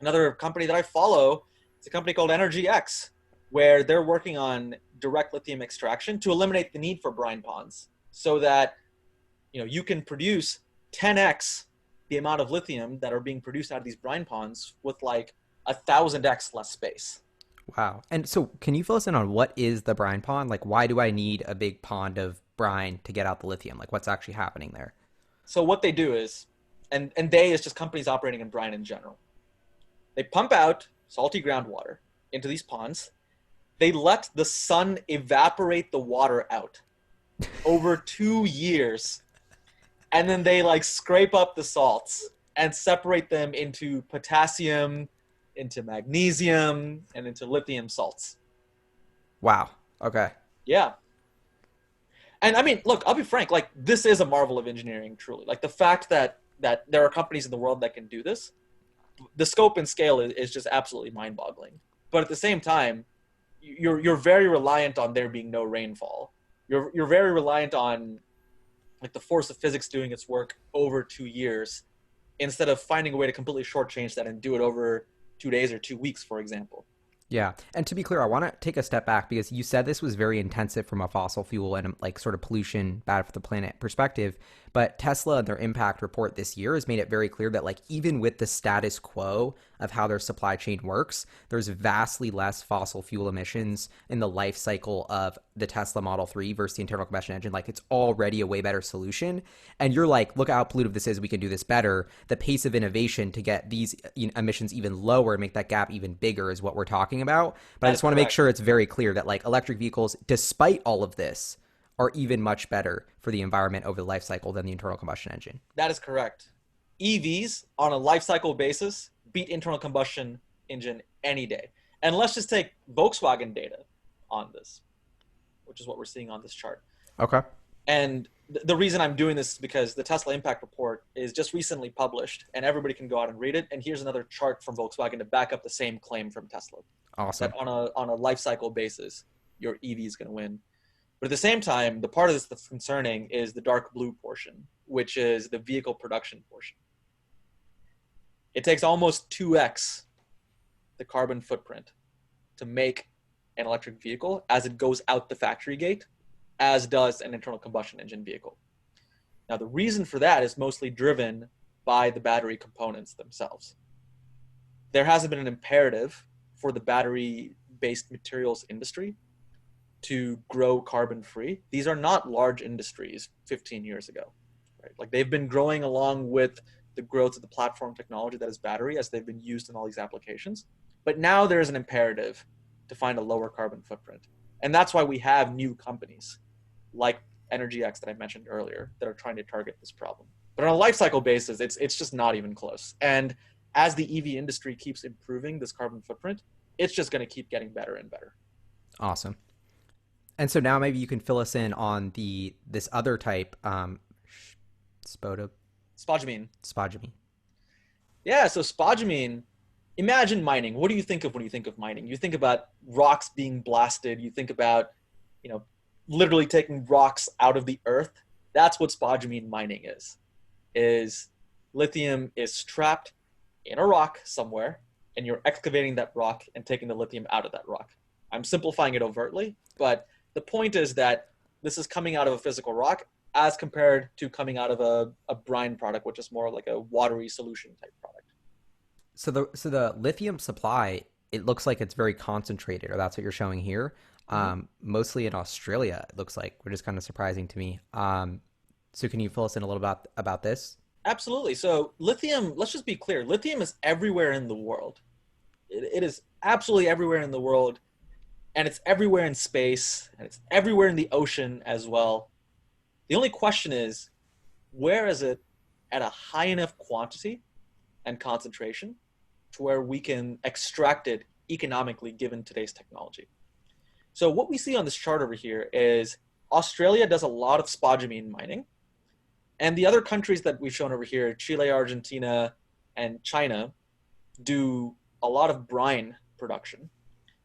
B: Another company that I follow is a company called EnergyX, where they're working on direct lithium extraction to eliminate the need for brine ponds, so that you can produce 10x the amount of lithium that are being produced out of these brine ponds with like 1,000x less space.
A: Wow. And so can you fill us in on what is the brine pond? Like, why do I need a big pond of brine to get out the lithium? Like, what's actually happening there?
B: So what they do is, and they is just companies operating in brine in general. They pump out salty groundwater into these ponds. They let the sun evaporate the water out over 2 years. And then they like scrape up the salts and separate them into potassium, into magnesium, and into lithium salts.
A: Wow. Okay.
B: Yeah. And I mean, look, I'll be frank, like, this is a marvel of engineering, truly. Like, the fact that there are companies in the world that can do this, the scope and scale is just absolutely mind-boggling. But at the same time, you're very reliant on there being no rainfall. You're very reliant on like the force of physics doing its work over 2 years, instead of finding a way to completely shortchange that and do it over 2 days or 2 weeks, for example.
A: Yeah. And to be clear, I want to take a step back because you said this was very intensive from a fossil fuel and like sort of pollution, bad for the planet perspective. But Tesla and their impact report this year has made it very clear that like even with the status quo of how their supply chain works, there's vastly less fossil fuel emissions in the life cycle of the Tesla Model 3 versus the internal combustion engine. Like, it's already a way better solution. And you're like, look how pollutive this is. We can do this better. The pace of innovation to get these emissions even lower and make that gap even bigger is what we're talking about. But I just want to make sure it's very clear that like electric vehicles, despite all of this, are even much better for the environment over the life cycle than the internal combustion engine.
B: That is correct. EVs on a life cycle basis beat internal combustion engine any day. And let's just take Volkswagen data on this, which is what we're seeing on this chart.
A: Okay.
B: And the reason I'm doing this is because the Tesla Impact Report is just recently published, and everybody can go out and read it. And here's another chart from Volkswagen to back up the same claim from Tesla.
A: Awesome.
B: That on a life cycle basis, your EV is going to win. But at the same time, the part of this that's concerning is the dark blue portion, which is the vehicle production portion. It takes almost 2x the carbon footprint to make an electric vehicle as it goes out the factory gate, as does an internal combustion engine vehicle. Now, the reason for that is mostly driven by the battery components themselves. There hasn't been an imperative for the battery-based materials industry to grow carbon-free. These are not large industries 15 years ago, right? Like, they've been growing along with the growth of the platform technology that is battery, as they've been used in all these applications. But now there is an imperative to find a lower carbon footprint. And that's why we have new companies like EnergyX that I mentioned earlier that are trying to target this problem. But on a life cycle basis, it's just not even close. And as the EV industry keeps improving this carbon footprint, it's just going to keep getting better and better.
A: Awesome. And so now maybe you can fill us in on this other type,
B: Spodumene.
A: spodumene.
B: Yeah, so spodumene, imagine mining. What do you think of when you think of mining? You think about rocks being blasted. You think about, literally taking rocks out of the earth. That's what spodumene mining is lithium is trapped in a rock somewhere, and you're excavating that rock and taking the lithium out of that rock. I'm simplifying it overtly, but the point is that this is coming out of a physical rock as compared to coming out of a brine product, which is more like a watery solution type product.
A: So the lithium supply, it looks like it's very concentrated, or that's what you're showing here.
B: Mhm.
A: Mostly in Australia, it looks like, which is kind of surprising to me. So can you fill us in a little about this?
B: Absolutely. So lithium, let's just be clear, lithium is everywhere in the world. It is absolutely everywhere in the world, and it's everywhere in space, and it's everywhere in the ocean as well. The only question is, where is it at a high enough quantity and concentration to where we can extract it economically given today's technology? So what we see on this chart over here is Australia does a lot of spodumene mining, and the other countries that we've shown over here, Chile, Argentina, and China, do a lot of brine production.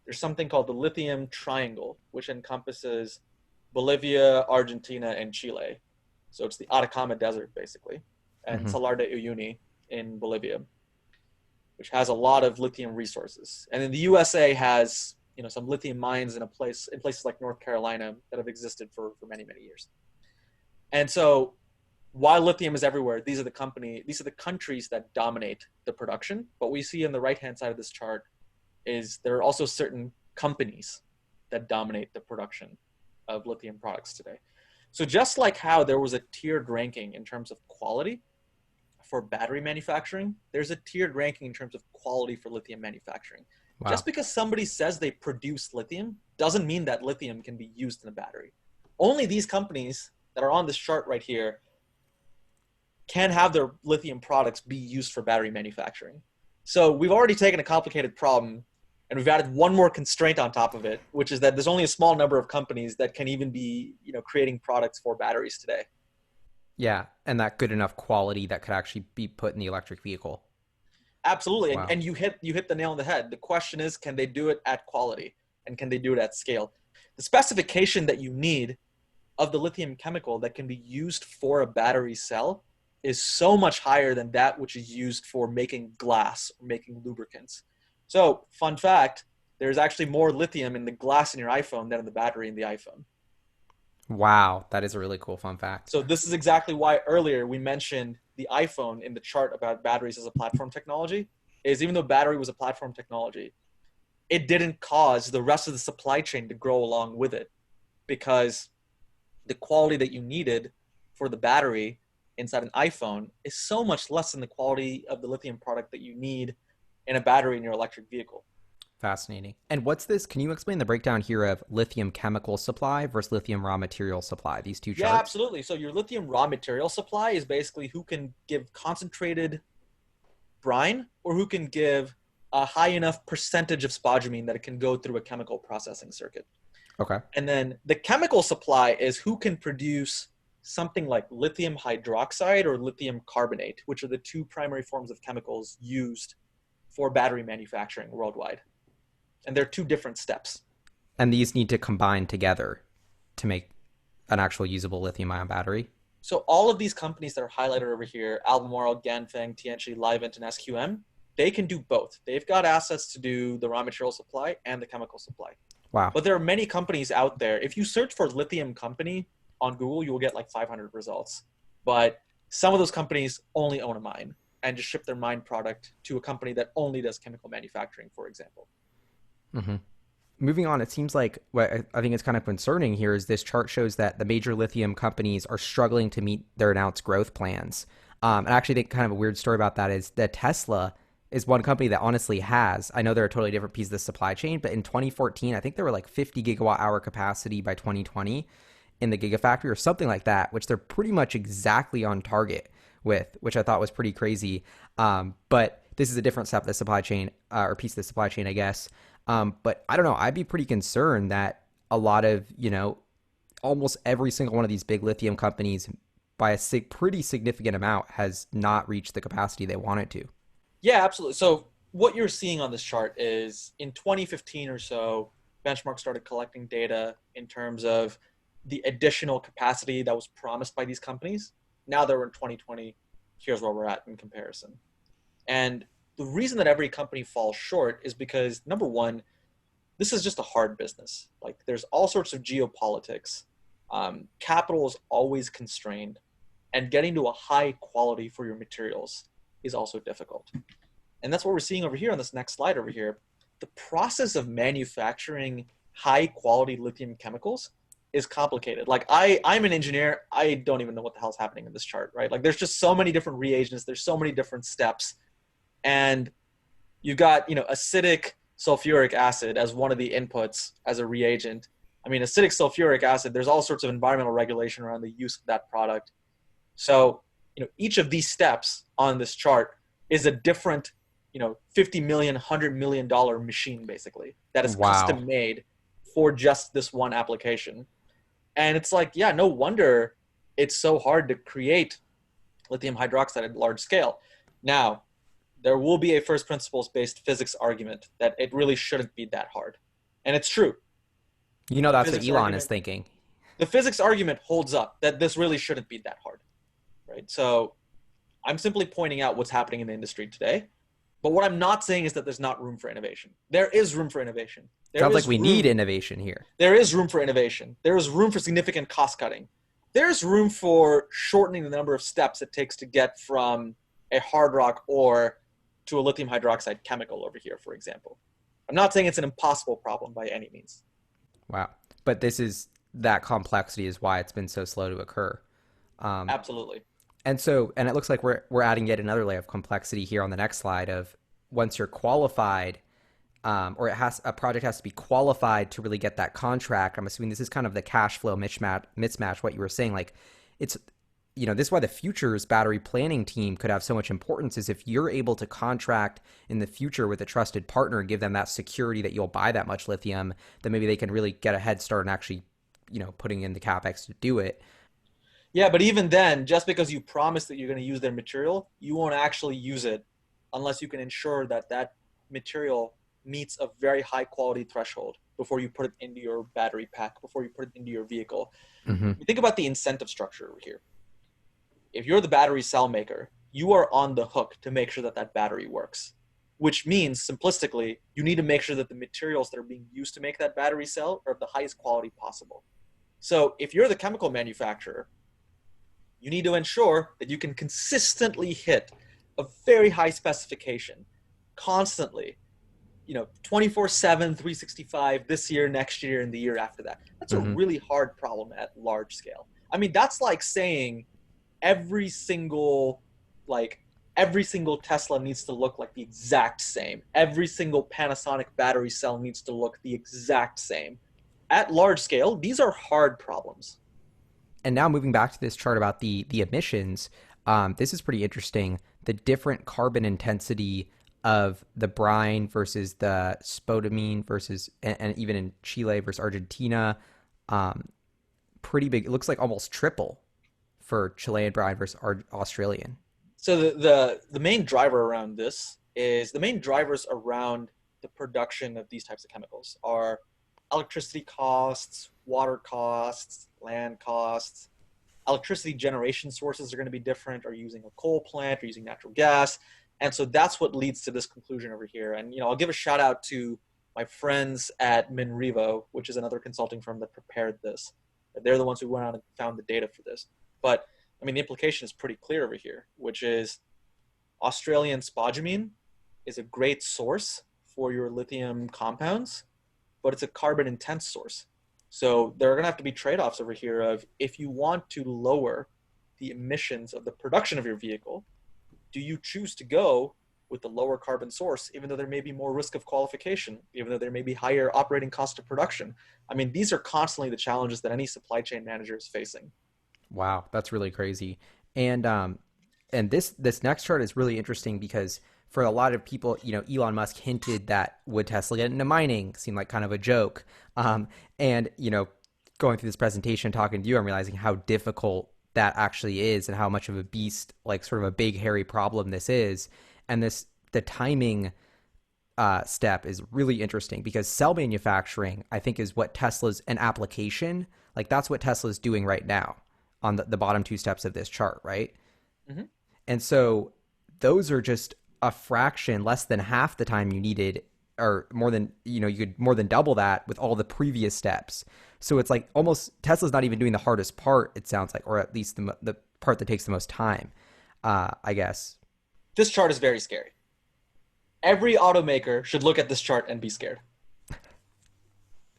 B: There's something called the lithium triangle, which encompasses Bolivia, Argentina, and Chile. So it's the Atacama Desert, basically, and
A: Hmm.
B: Salar de Uyuni in Bolivia, which has a lot of lithium resources. And then the USA has, some lithium mines in places like North Carolina that have existed for many, many years. And so while lithium is everywhere, these are the countries that dominate the production. But what we see on the right-hand side of this chart is there are also certain companies that dominate the production of lithium products today. So just like how there was a tiered ranking in terms of quality for battery manufacturing, there's a tiered ranking in terms of quality for lithium manufacturing.
A: Wow.
B: Just because somebody says they produce lithium doesn't mean that lithium can be used in a battery. Only these companies that are on this chart right here can have their lithium products be used for battery manufacturing. So we've already taken a complicated problem and we've added one more constraint on top of it, which is that there's only a small number of companies that can even be, creating products for batteries today.
A: Yeah, and that good enough quality that could actually be put in the electric vehicle.
B: Absolutely. And,
A: Wow.
B: and you hit the nail on the head. The question is, can they do it at quality and can they do it at scale? The specification that you need of the lithium chemical that can be used for a battery cell is so much higher than that which is used for making glass or making lubricants. So, fun fact, there's actually more lithium in the glass in your iPhone than in the battery in the iPhone.
A: Wow, that is a really cool fun fact.
B: So, this is exactly why earlier we mentioned the iPhone in the chart about batteries as a platform technology. Is even though battery was a platform technology, it didn't cause the rest of the supply chain to grow along with it because the quality that you needed for the battery inside an iPhone is so much less than the quality of the lithium product that you need in a battery in your electric vehicle.
A: Fascinating. And what's this? Can you explain the breakdown here of lithium chemical supply versus lithium raw material supply, these two
B: Yeah,
A: charts?
B: absolutely. So your lithium raw material supply is basically who can give concentrated brine or who can give a high enough percentage of spodumene that it can go through a chemical processing circuit.
A: Okay.
B: And then the chemical supply is who can produce something like lithium hydroxide or lithium carbonate, which are the two primary forms of chemicals used for battery manufacturing worldwide. And they're two different steps.
A: And these need to combine together to make an actual usable lithium ion battery.
B: So all of these companies that are highlighted over here, Albemarle, Ganfeng, Tianqi, Livent, and SQM, they can do both. They've got assets to do the raw material supply and the chemical supply.
A: Wow.
B: But there are many companies out there. If you search for lithium company on Google, you will get like 500 results. But some of those companies only own a mine and just ship their mine product to a company that only does chemical manufacturing, for example.
A: Hmm. Moving on, it seems like what I think is kind of concerning here is this chart shows that the major lithium companies are struggling to meet their announced growth plans. And I actually think kind of a weird story about that is that Tesla is one company that honestly has. I know they're a totally different piece of the supply chain, but in 2014, I think there were like 50 gigawatt hour capacity by 2020 in the Gigafactory or something like that, which they're pretty much exactly on target with, which I thought was pretty crazy. But this is a different step of the supply chain or piece of the supply chain, I guess. But I don't know. I'd be pretty concerned that a lot of, almost every single one of these big lithium companies by a pretty significant amount has not reached the capacity they wanted to.
B: Yeah, absolutely. So what you're seeing on this chart is in 2015 or so, Benchmark started collecting data in terms of the additional capacity that was promised by these companies. Now that we're in 2020, here's where we're at in comparison. And the reason that every company falls short is because number one, this is just a hard business. Like there's all sorts of geopolitics. Capital is always constrained, and getting to a high quality for your materials is also difficult. And that's what we're seeing over here on this next slide over here. The process of manufacturing high quality lithium chemicals is complicated. Like I'm an engineer. I don't even know what the hell's happening in this chart, right? Like there's just so many different reagents. There's so many different steps. And you've got, acidic sulfuric acid as one of the inputs as a reagent. I mean, acidic sulfuric acid, there's all sorts of environmental regulation around the use of that product. So, each of these steps on this chart is a different, 50 million, $100 million machine, basically, that is
A: Wow.
B: custom made for just this one application. And it's like, yeah, no wonder it's so hard to create lithium hydroxide at large scale. Now, there will be a first principles based physics argument that it really shouldn't be that hard. And it's true. The
A: That's what
B: physics
A: Elon is
B: argument,
A: thinking.
B: the physics argument holds up that this really shouldn't be that hard, right? So I'm simply pointing out what's happening in the industry today. But what I'm not saying is that there's not room for innovation. There is room for innovation.
A: Sounds like we need innovation here.
B: There is room for innovation. There is room for significant cost cutting. There's room for shortening the number of steps it takes to get from a hard rock ore to a lithium hydroxide chemical over here, for example. I'm not saying it's an impossible problem by any means.
A: Wow. But that complexity is why it's been so slow to occur.
B: Absolutely.
A: And it looks like we're adding yet another layer of complexity here on the next slide of once you're qualified, or a project has to be qualified to really get that contract. I'm assuming this is kind of the cash flow mismatch, what you were saying. Like it's, this is why the futures battery planning team could have so much importance is if you're able to contract in the future with a trusted partner and give them that security that you'll buy that much lithium, then maybe they can really get a head start and actually, putting in the CapEx to do it.
B: Yeah, but even then, just because you promise that you're going to use their material, you won't actually use it unless you can ensure that that material meets a very high quality threshold before you put it into your battery pack, before you put it into your vehicle.
A: Mm-hmm.
B: You think about the incentive structure over here. If you're the battery cell maker, you are on the hook to make sure that that battery works, which means simplistically, you need to make sure that the materials that are being used to make that battery cell are of the highest quality possible. So if you're the chemical manufacturer, you need to ensure that you can consistently hit a very high specification constantly, 24/7, 365 this year, next year, and the year after that. That's a really hard problem at large scale. I mean, that's like saying every single Tesla needs to look like the exact same. Every single Panasonic battery cell needs to look the exact same. At large scale, these are hard problems.
A: And now moving back to this chart about the emissions, this is pretty interesting. The different carbon intensity of the brine versus the spodumene versus, and even in Chile versus Argentina, pretty big. It looks like almost triple for Chilean brine versus Australian.
B: So the main driver around this is the main drivers around the production of these types of chemicals are electricity costs, water costs, land costs. Electricity generation sources are going to be different. Are you using a coal plant? Are you using natural gas? And so that's what leads to this conclusion over here. And I'll give a shout out to my friends at Minrevo, which is another consulting firm that prepared this. They're the ones who went out and found the data for this. But I mean, the implication is pretty clear over here, which is Australian spodumene is a great source for your lithium compounds, but it's a carbon intense source. So there are going to have to be trade-offs over here of if you want to lower the emissions of the production of your vehicle, do you choose to go with the lower carbon source, even though there may be more risk of qualification, even though there may be higher operating cost of production? I mean, these are constantly the challenges that any supply chain manager is facing.
A: Wow, that's really crazy. And this next chart is really interesting because for a lot of people, Elon Musk hinted that would Tesla get into mining? Seemed like kind of a joke. And going through this presentation, talking to you, I'm realizing how difficult that actually is and how much of a beast, like sort of a big hairy problem this is. And the timing step is really interesting because cell manufacturing, I think, is what Tesla's an application. Like that's what Tesla's doing right now on the bottom two steps of this chart, right?
B: Mm-hmm.
A: And so those are just a fraction, less than half the time you needed, or more than, you could more than double that with all the previous steps. So it's like almost Tesla's not even doing the hardest part, it sounds like, or at least the part that takes the most time, I guess.
B: This chart is very scary. Every automaker should look at this chart and be scared.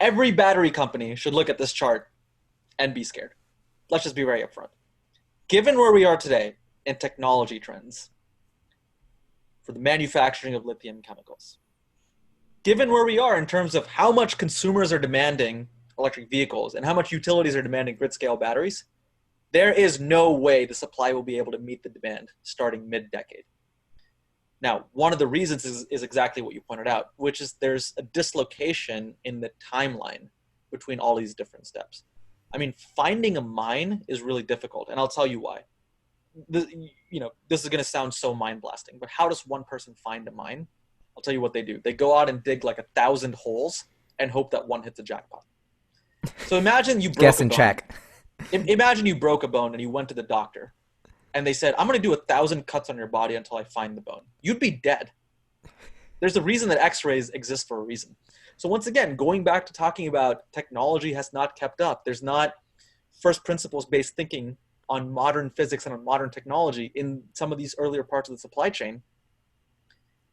B: Every battery company should look at this chart and be scared. Let's just be very upfront. Given where we are today in technology trends for the manufacturing of lithium chemicals, given where we are in terms of how much consumers are demanding electric vehicles and how much utilities are demanding grid scale batteries, there is no way the supply will be able to meet the demand starting mid-decade. Now, one of the reasons is exactly what you pointed out, which is there's a dislocation in the timeline between all these different steps. I mean, finding a mine is really difficult, and I'll tell you why. This is going to sound so mind-blasting, but how does one person find a mine? I'll tell you what they do. They go out and dig like 1,000 holes and hope that one hits a jackpot. So imagine you broke
A: Guess
B: a
A: and
B: bone.
A: check.
B: Imagine you broke a bone and you went to the doctor and they said, I'm going to do 1,000 cuts on your body until I find the bone. You'd be dead. There's a reason that x-rays exist for a reason. So once again, going back to talking about technology has not kept up. There's not first principles based thinking on modern physics and on modern technology in some of these earlier parts of the supply chain.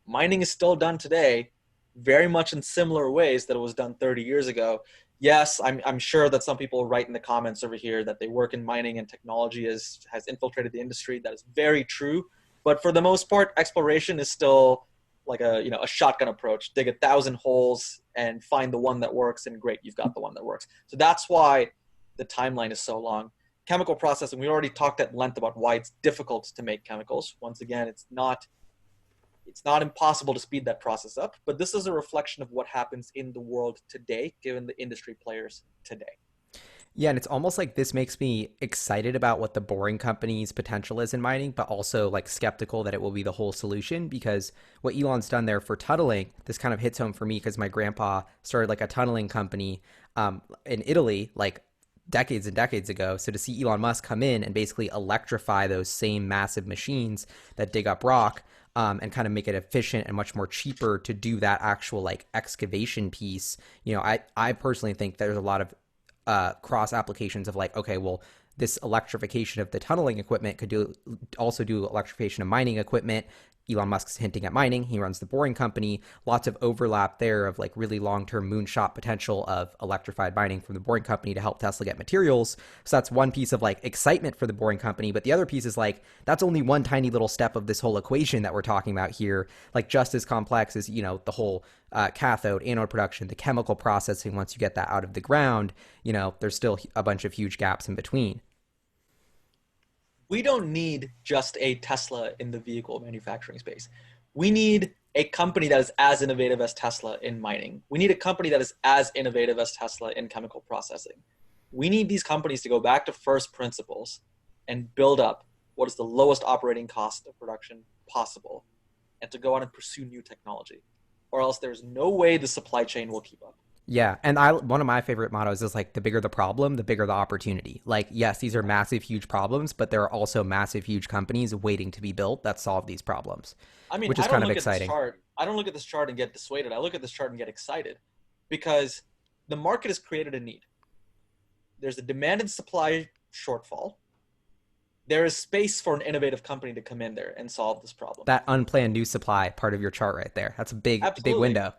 B: Mining is still done today very much in similar ways that it was done 30 years ago. Yes, I'm sure that some people write in the comments over here that they work in mining and technology has infiltrated the industry. That is very true. But for the most part, exploration is still like a shotgun approach. Dig 1,000 holes and find the one that works, and great, you've got the one that works. So that's why the timeline is so long. Chemical processing, we already talked at length about why it's difficult to make chemicals. Once again, it's not impossible to speed that process up, but this is a reflection of what happens in the world today, given the industry players today.
A: Yeah, and it's almost like this makes me excited about what the Boring Company's potential is in mining, but also like skeptical that it will be the whole solution, because what Elon's done there for tunneling, this kind of hits home for me because my grandpa started like a tunneling company in Italy, like decades and decades ago. So to see Elon Musk come in and basically electrify those same massive machines that dig up rock, and kind of make it efficient and much more cheaper to do that actual like excavation piece. I personally think there's a lot of cross applications of like, okay, well, this electrification of the tunneling equipment could also do electrification of mining equipment. Elon Musk's hinting at mining. He runs the Boring Company. Lots of overlap there of like really long-term moonshot potential of electrified mining from the Boring Company to help Tesla get materials. So that's one piece of like excitement for the Boring Company. But the other piece is like, that's only one tiny little step of this whole equation that we're talking about here. Like just as complex as, the whole cathode, anode production, the chemical processing. Once you get that out of the ground, there's still a bunch of huge gaps in between.
B: We don't need just a Tesla in the vehicle manufacturing space. We need a company that is as innovative as Tesla in mining. We need a company that is as innovative as Tesla in chemical processing. We need these companies to go back to first principles and build up what is the lowest operating cost of production possible, and to go out and pursue new technology, or else there's no way the supply chain will keep up.
A: Yeah, and one of my favorite mottos is like, the bigger the problem, the bigger the opportunity. Like, yes, these are massive, huge problems, but there are also massive, huge companies waiting to be built that solve these problems,
B: I mean,
A: which is
B: I don't
A: kind of
B: look at this
A: exciting.
B: chart. I don't look at this chart and get dissuaded. I look at this chart and get excited because the market has created a need. There's a demand and supply shortfall. There is space for an innovative company to come in there and solve this problem.
A: That unplanned new supply part of your chart right there. That's a big
B: Absolutely.
A: window.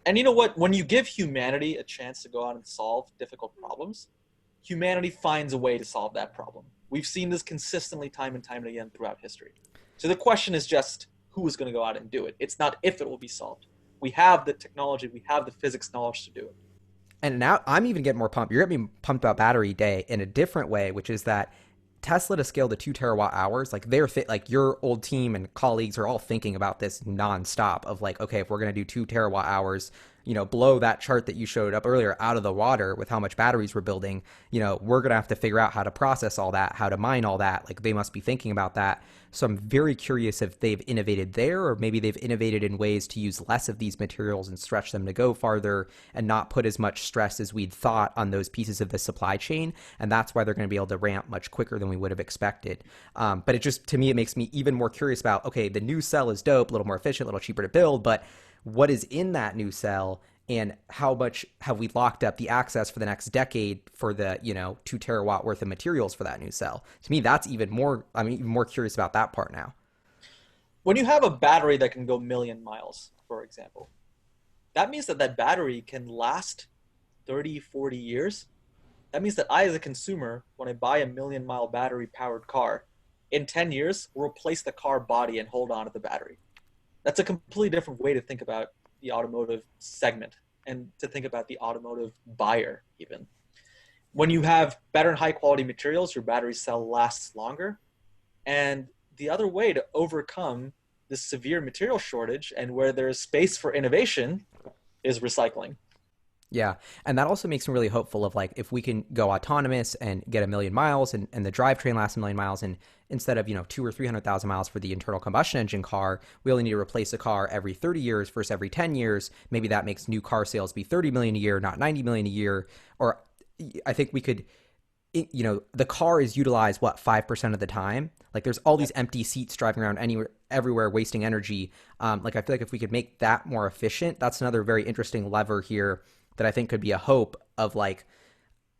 B: And you know what? When you give humanity a chance to go out and solve difficult problems, humanity finds a way to solve that problem. We've seen this consistently time and time again throughout history. So the question is just who is going to go out and do it. It's not if it will be solved. We have the technology, we have the physics knowledge to do it.
A: And now I'm even getting more pumped. You're going to be pumped about battery day in a different way, which is that Tesla to scale to 2 terawatt hours, like like your old team and colleagues are all thinking about this nonstop of like, okay, if we're going to do 2 terawatt hours, blow that chart that you showed up earlier out of the water with how much batteries we're building, we're going to have to figure out how to process all that, how to mine all that. Like they must be thinking about that. So I'm very curious if they've innovated there, or maybe they've innovated in ways to use less of these materials and stretch them to go farther and not put as much stress as we'd thought on those pieces of the supply chain. And that's why they're going to be able to ramp much quicker than we would have expected. But it just, to me, it makes me even more curious about, okay, the new cell is dope, a little more efficient, a little cheaper to build, but what is in that new cell, and how much have we locked up the access for the next decade for the 2 terawatt worth of materials for that new cell? To me, that's even more curious about that part now.
B: When you have a battery that can go 1,000,000 miles, for example. That means that that battery can last 30, 40 years. That means that I, as a consumer, when I buy a million-mile battery-powered car, in 10 years, will replace the car body and hold on to the battery. That's a completely different way to think about the automotive segment and to think about the automotive buyer, even. When you have better and high-quality materials, your battery cell lasts longer. And the other way to overcome this severe material shortage and where there's space for innovation is recycling.
A: Yeah. And that also makes me really hopeful of like if we can go autonomous and get a million miles and the drivetrain lasts a million miles and instead of, two or 300,000 miles for the internal combustion engine car, we only need to replace a car every 30 years versus every 10 years. Maybe that makes new car sales be 30 million a year, not 90 million a year. Or I think we could, the car is utilized, what, 5% of the time? Like there's all these empty seats driving around anywhere, everywhere, wasting energy. Like I feel like if we could make that more efficient, that's another very interesting lever here that I think could be a hope of like,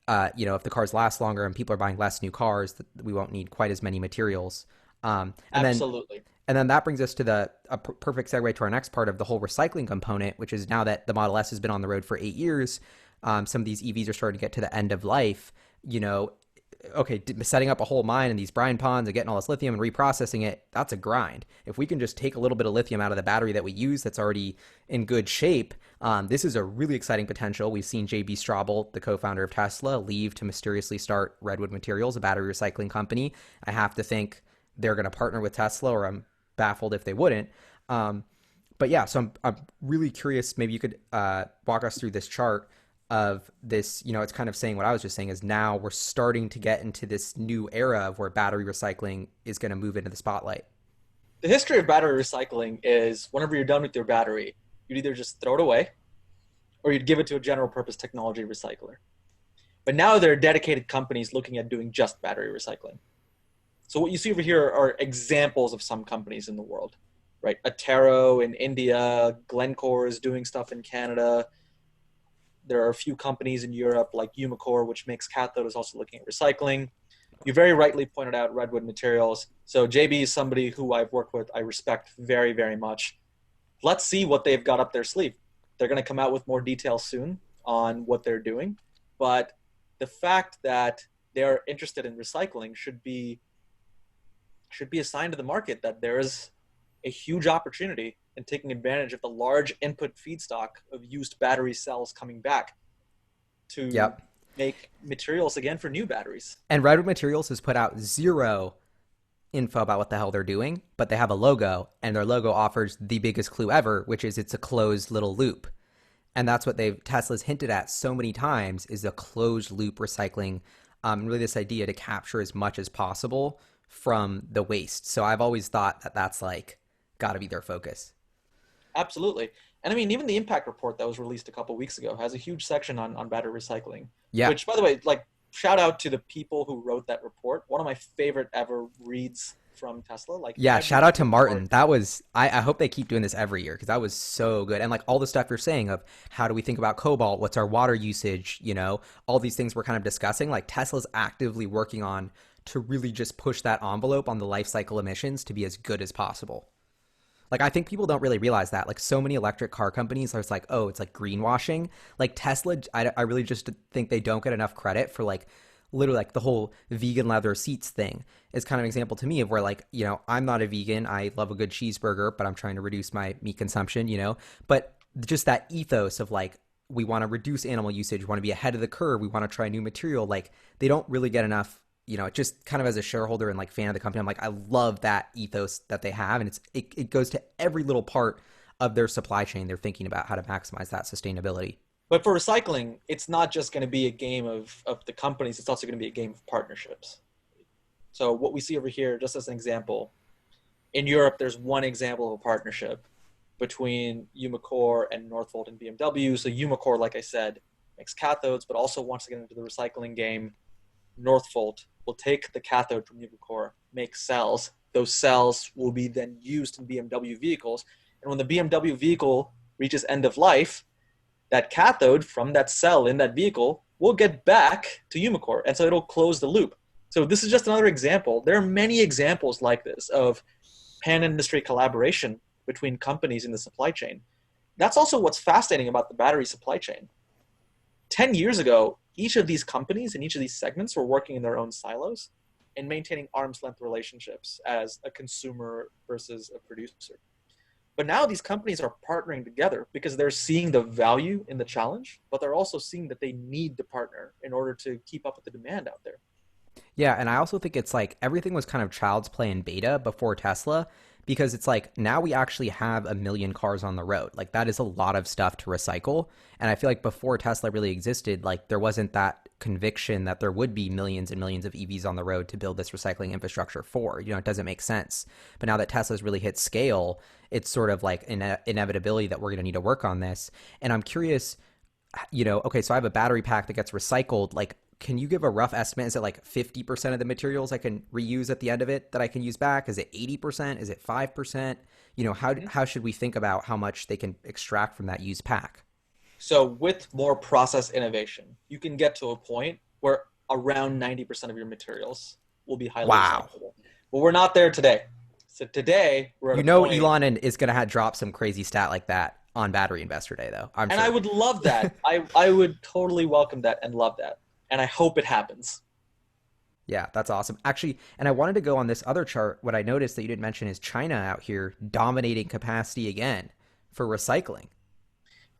A: if the cars last longer and people are buying less new cars, that we won't need quite as many materials. And
B: Absolutely.
A: then that brings us to a perfect segue to our next part of the whole recycling component, which is now that the Model S has been on the road for 8 years, some of these EVs are starting to get to the end of life. Okay, setting up a whole mine in these brine ponds and getting all this lithium and reprocessing it, that's a grind. If we can just take a little bit of lithium out of the battery that we use that's already in good shape, this is a really exciting potential. We've seen JB Straubel, the co-founder of Tesla, leave to mysteriously start Redwood Materials, a battery recycling company. I have to think they're going to partner with Tesla, or I'm baffled if they wouldn't. But yeah, so I'm really curious. Maybe you could walk us through this chart of this, it's kind of saying what I was just saying is now we're starting to get into this new era of where battery recycling is going to move into the spotlight.
B: The history of battery recycling is whenever you're done with your battery, you'd either just throw it away or you'd give it to a general purpose technology recycler. But now there are dedicated companies looking at doing just battery recycling. So what you see over here are examples of some companies in the world, right? Attero in India, Glencore is doing stuff in Canada. There are a few companies in Europe like Umicore, which makes cathode, is also looking at recycling. You very rightly pointed out Redwood Materials. So JB is somebody who I've worked with, I respect very, very much. Let's see what they've got up their sleeve. They're going to come out with more details soon on what they're doing. But the fact that they're interested in recycling should be a sign to the market that there is a huge opportunity in taking advantage of the large input feedstock of used battery cells coming back to make materials again for new batteries.
A: And Redwood Materials has put out zero info about what the hell they're doing, but they have a logo, and their logo offers the biggest clue ever, which is it's a closed little loop. And that's what Tesla's hinted at so many times, is a closed loop recycling, really this idea to capture as much as possible from the waste. So I've always thought that that's like got to be their focus.
B: Absolutely. And I mean, even the impact report that was released a couple of weeks ago has a huge section on battery recycling.
A: Yeah.
B: Which, by the way, like, shout out to the people who wrote that report. One of my favorite ever reads from Tesla. Like,
A: yeah, shout out to Martin. That was, I hope they keep doing this every year because that was so good. And like all the stuff you're saying of how do we think about cobalt? What's our water usage? All these things we're kind of discussing. Like Tesla's actively working on to really just push that envelope on the life cycle emissions to be as good as possible. Like, I think people don't really realize that. Like, so many electric car companies are like, oh, it's like greenwashing. Like, Tesla, I really just think they don't get enough credit for, like, literally, like, the whole vegan leather seats thing is kind of an example to me of where, like, I'm not a vegan. I love a good cheeseburger, but I'm trying to reduce my meat consumption, But just that ethos of, like, we want to reduce animal usage. We want to be ahead of the curve. We want to try new material. Like, they don't really get enough just kind of as a shareholder and like fan of the company, I'm like, I love that ethos that they have. And it goes to every little part of their supply chain. They're thinking about how to maximize that sustainability.
B: But for recycling, it's not just going to be a game of the companies. It's also going to be a game of partnerships. So what we see over here, just as an example, in Europe, there's one example of a partnership between Umicore and Northvolt and BMW. So Umicore, like I said, makes cathodes, but also wants to get into the recycling game. Northvolt will take the cathode from Umicore, make cells. Those cells will be then used in BMW vehicles. And when the BMW vehicle reaches end of life, that cathode from that cell in that vehicle will get back to Umicore. And so it'll close the loop. So this is just another example. There are many examples like this of pan-industry collaboration between companies in the supply chain. that's also what's fascinating about the battery supply chain. 10 years ago, each of these companies in each of these segments were working in their own silos and maintaining arm's length relationships as a consumer versus a producer. But now these companies are partnering together because they're seeing the value in the challenge, but they're also seeing that they need to partner in order to keep up with the demand out there.
A: Yeah, and I also think it's like everything was kind of child's play in beta before Tesla because it's like now we actually have 1 million cars on the road. Like that is a lot of stuff to recycle. And I feel like before Tesla really existed, like there wasn't that conviction that there would be millions and millions of EVs on the road to build this recycling infrastructure for. You know, it doesn't make sense. But now that Tesla's really hit scale, it's sort of like an inevitability that we're going to need to work on this. And I'm curious, okay, so I have a battery pack that gets recycled. Like, can you give a rough estimate? Is it like 50% of the materials I can reuse at the end of it that I can use back? Is it 80%? Is it 5%? How should we think about how much they can extract from that used pack?
B: So with more process innovation, you can get to a point where around 90% of your materials will be highly
A: Wow.
B: recyclable. But we're not there today. So today we're at a point,
A: Elon is going to drop some crazy stat like that on Battery Investor Day, though. I'm
B: and I
A: sure.
B: would love that. I would totally welcome that and love that. And I hope it happens.
A: Yeah, that's awesome. Actually, and I wanted to go on this other chart. What I noticed that you didn't mention is China out here dominating capacity again for recycling.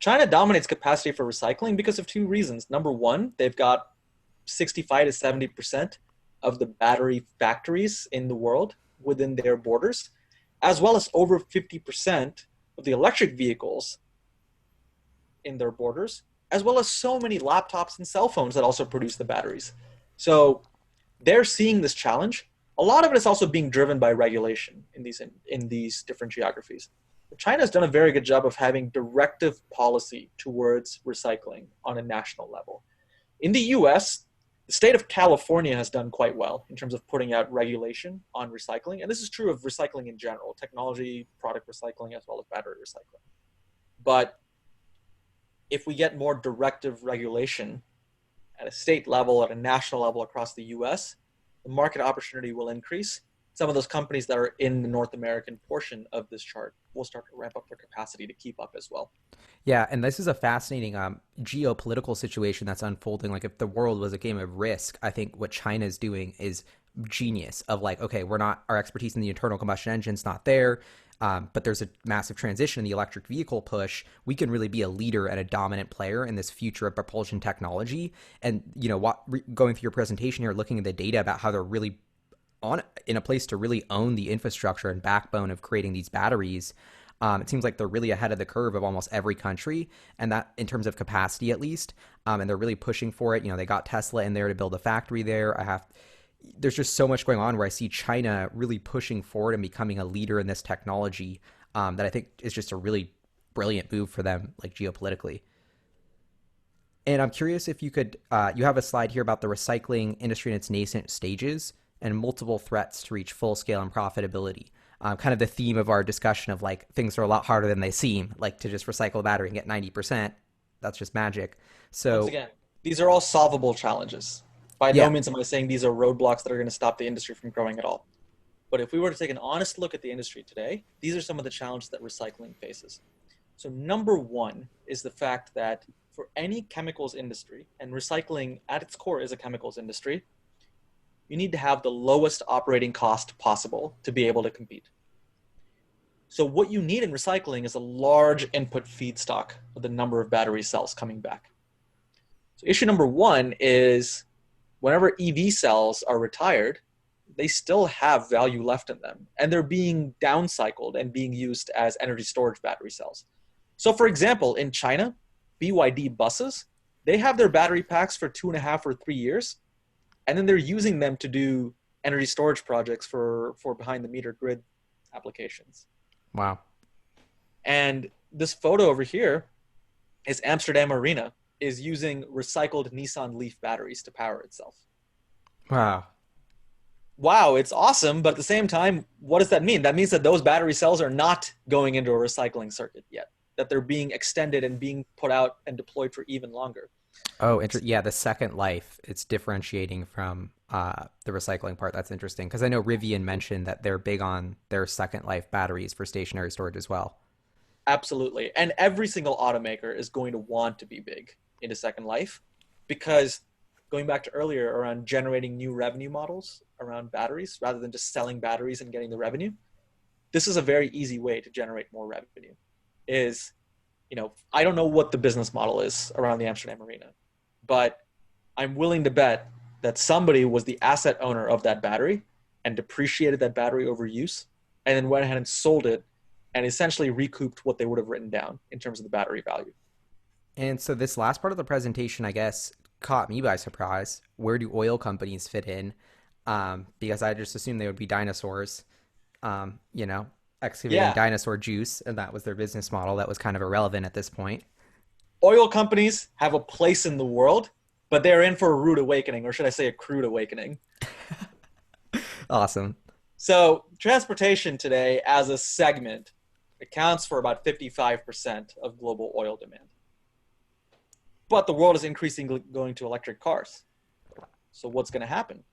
B: China dominates capacity for recycling because of two reasons. Number one, they've got 65 to 70% of the battery factories in the world within their borders, as well as over 50% of the electric vehicles in their borders, as well as so many laptops and cell phones that also produce the batteries. So they're seeing this challenge. A lot of it is also being driven by regulation in these different geographies. China has done a very good job of having directive policy towards recycling on a national level. In the US, the state of California has done quite well in terms of putting out regulation on recycling. And this is true of recycling in general, technology, product recycling, as well as battery recycling. But if we get more directive regulation at a state level, at a national level across the US, the market opportunity will increase. Some of those companies that are in the North American portion of this chart will start to ramp up their capacity to keep up as well.
A: Yeah, and this is a fascinating geopolitical situation that's unfolding. Like, if the world was a game of Risk, I think what China's doing is genius. Of like, okay, our expertise in the internal combustion engine's not there, but there's a massive transition in the electric vehicle push. We can really be a leader and a dominant player in this future of propulsion technology. And going through your presentation here, looking at the data about how they're really in a place to really own the infrastructure and backbone of creating these batteries. It seems like they're really ahead of the curve of almost every country, and that in terms of capacity at least. And they're really pushing for it. They got Tesla in there to build a factory there. There's just so much going on where I see China really pushing forward and becoming a leader in this technology, that I think is just a really brilliant move for them, like geopolitically. And I'm curious if you could, you have a slide here about the recycling industry in its nascent stages and multiple threats to reach full scale and profitability. Kind of the theme of our discussion of like things are a lot harder than they seem, like to just recycle a battery and get 90%. That's just magic. So
B: once again, these are all solvable challenges. By no
A: yeah,
B: means am I saying these are roadblocks that are going to stop the industry from growing at all. But if we were to take an honest look at the industry today, these are some of the challenges that recycling faces. So number one is the fact that for any chemicals industry, and recycling at its core is a chemicals industry, you need to have the lowest operating cost possible to be able to compete. So what you need in recycling is a large input feedstock of the number of battery cells coming back. So issue number one is whenever EV cells are retired, they still have value left in them, and they're being downcycled and being used as energy storage battery cells. So for example, in China, BYD buses, they have their battery packs for 2.5 or 3 years, and then they're using them to do energy storage projects for behind the meter grid applications.
A: wow.
B: And this photo over here is Amsterdam Arena is using recycled Nissan Leaf batteries to power itself.
A: Wow.
B: Wow, it's awesome, but at the same time, what does that mean? That means that those battery cells are not going into a recycling circuit yet, that they're being extended and being put out and deployed for even longer.
A: Oh, yeah, the second life, it's differentiating from the recycling part. That's interesting because I know Rivian mentioned that they're big on their second life batteries for stationary storage as well.
B: Absolutely. And every single automaker is going to want to be big into Second Life because going back to earlier around generating new revenue models around batteries rather than just selling batteries and getting the revenue, this is a very easy way to generate more revenue. Is, I don't know what the business model is around the Amsterdam Arena, but I'm willing to bet that somebody was the asset owner of that battery and depreciated that battery over use and then went ahead and sold it and essentially recouped what they would have written down in terms of the battery value.
A: And so this last part of the presentation, I guess, caught me by surprise. Where do oil companies fit in? Because I just assumed they would be dinosaurs, you know, excavating
B: Yeah,
A: dinosaur juice, and that was their business model. That was kind of irrelevant at this point.
B: oil companies have a place in the world, but they're in for a rude awakening, or should I say a crude awakening.
A: Awesome.
B: So, transportation today as a segment accounts for about 55% of global oil demand. But the world is increasingly going to electric cars. So, what's going to happen?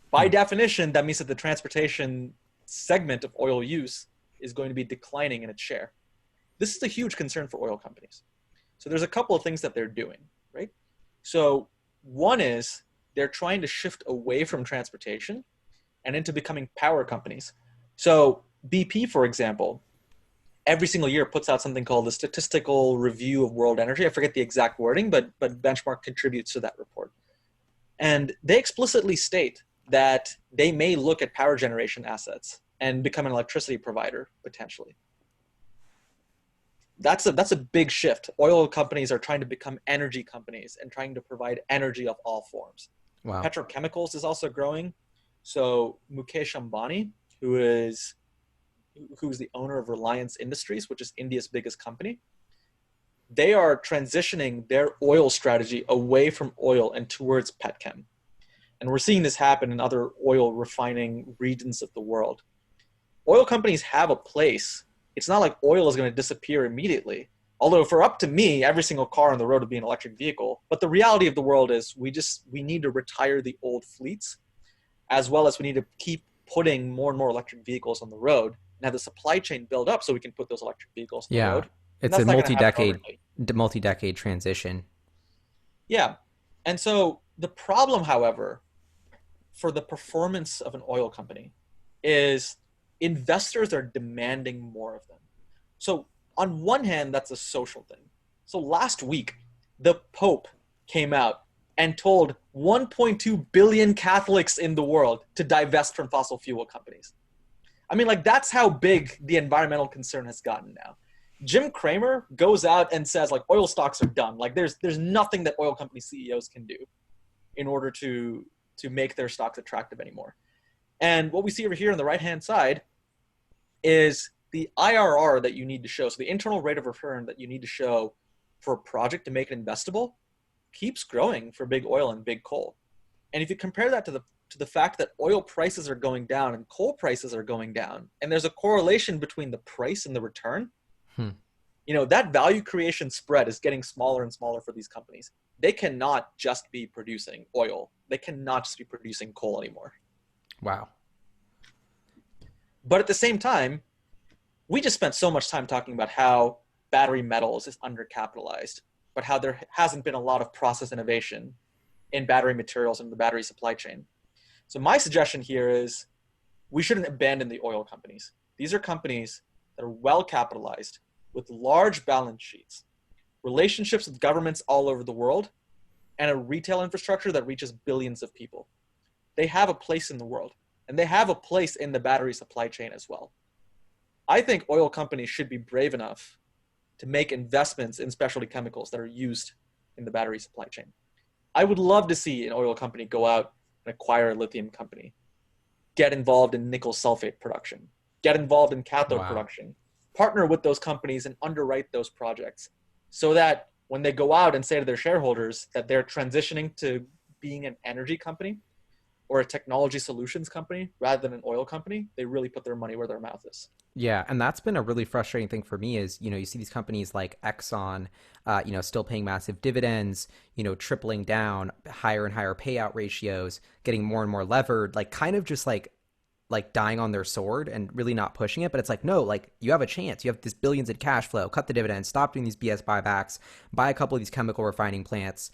B: By
A: Hmm.
B: definition, that means that the transportation segment of oil use is going to be declining in its share. This is a huge concern for oil companies. So there's a couple of things that they're doing, right? So one is they're trying to shift away from transportation and into becoming power companies. So BP, for example, every single year puts out something called the Statistical Review of World Energy. I forget the exact wording, but Benchmark contributes to that report. And they explicitly state that they may look at power generation assets and become an electricity provider potentially. That's a big shift. Oil companies are trying to become energy companies and trying to provide energy of all forms.
A: Wow.
B: Petrochemicals is also growing. So Mukesh Ambani, who's the owner of Reliance Industries, which is India's biggest company, they are transitioning their oil strategy away from oil and towards petchem. And we're seeing this happen in other oil refining regions of the world. Oil companies have a place. It's not like oil is going to disappear immediately. Although for up to me, every single car on the road would be an electric vehicle. But the reality of the world is we need to retire the old fleets, as well as we need to keep putting more and more electric vehicles on the road and have the supply chain build up so we can put those electric vehicles on the
A: Yeah.
B: road. And
A: It's a
B: that's not going to happen
A: multi-decade
B: overnight.
A: multi-decade transition.
B: Yeah. And so the problem, however, for the performance of an oil company is investors are demanding more of them. So on one hand, that's a social thing. So last week, the Pope came out and told 1.2 billion Catholics in the world to divest from fossil fuel companies. I mean, like, that's how big the environmental concern has gotten now. Jim Cramer goes out and says, like, oil stocks are done. Like, there's nothing that oil company CEOs can do in order to make their stocks attractive anymore. And what we see over here on the right-hand side is the IRR that you need to show. So the internal rate of return that you need to show for a project to make it investable keeps growing for big oil and big coal. And if you compare that to the fact that oil prices are going down and coal prices are going down, and there's a correlation between the price and the return,
A: Hmm.
B: that value creation spread is getting smaller and smaller for these companies. They cannot just be producing oil. They cannot just be producing coal anymore.
A: Wow.
B: But at the same time, we just spent so much time talking about how battery metals is undercapitalized, but how there hasn't been a lot of process innovation in battery materials and the battery supply chain. So my suggestion here is we shouldn't abandon the oil companies. These are companies that are well capitalized with large balance sheets, relationships with governments all over the world, and a retail infrastructure that reaches billions of people. They have a place in the world, and they have a place in the battery supply chain as well. I think oil companies should be brave enough to make investments in specialty chemicals that are used in the battery supply chain. I would love to see an oil company go out and acquire a lithium company, get involved in nickel sulfate production, get involved in cathode
A: Wow.
B: production, partner with those companies and underwrite those projects so that when they go out and say to their shareholders that they're transitioning to being an energy company or a technology solutions company rather than an oil company, they really put their money where their mouth is.
A: Yeah, and that's been a really frustrating thing for me is, you see these companies like Exxon, still paying massive dividends, tripling down higher and higher payout ratios, getting more and more levered, like kind of just like like dying on their sword and really not pushing it. But it's like, no, like you have a chance. You have this billions in cash flow. Cut the dividends. Stop doing these BS buybacks. Buy a couple of these chemical refining plants.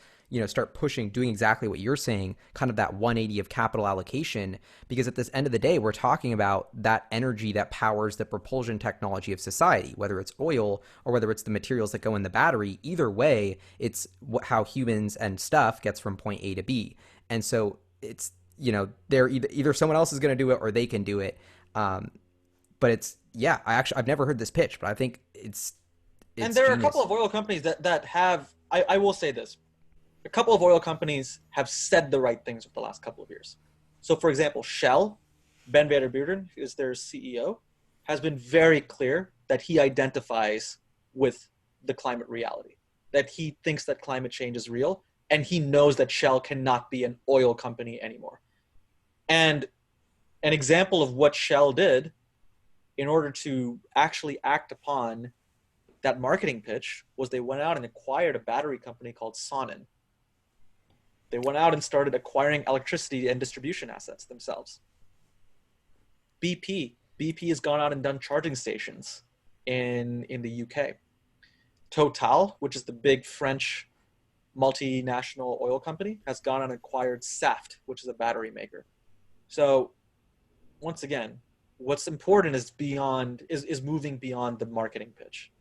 A: Start pushing, doing exactly what you're saying, kind of that 180 of capital allocation. Because at this end of the day, we're talking about that energy that powers the propulsion technology of society, whether it's oil or whether it's the materials that go in the battery. Either way, it's how humans and stuff gets from point A to B. And so it's, they're either someone else is going to do it or they can do it. But it's, yeah, I've never heard this pitch, but I think
B: And
A: it's
B: there are a couple
A: genius.
B: of oil companies that have, I will say this, a couple of oil companies have said the right things over the last couple of years. So, for example, Shell, Ben Vader-Buren, who is their CEO, has been very clear that he identifies with the climate reality, that he thinks that climate change is real, and he knows that Shell cannot be an oil company anymore. And an example of what Shell did in order to actually act upon that marketing pitch was they went out and acquired a battery company called Sonnen. They went out and started acquiring electricity and distribution assets themselves. BP has gone out and done charging stations in the UK. Total, which is the big French multinational oil company, has gone out and acquired Saft, which is a battery maker. So once again, what's important is moving beyond the marketing pitch.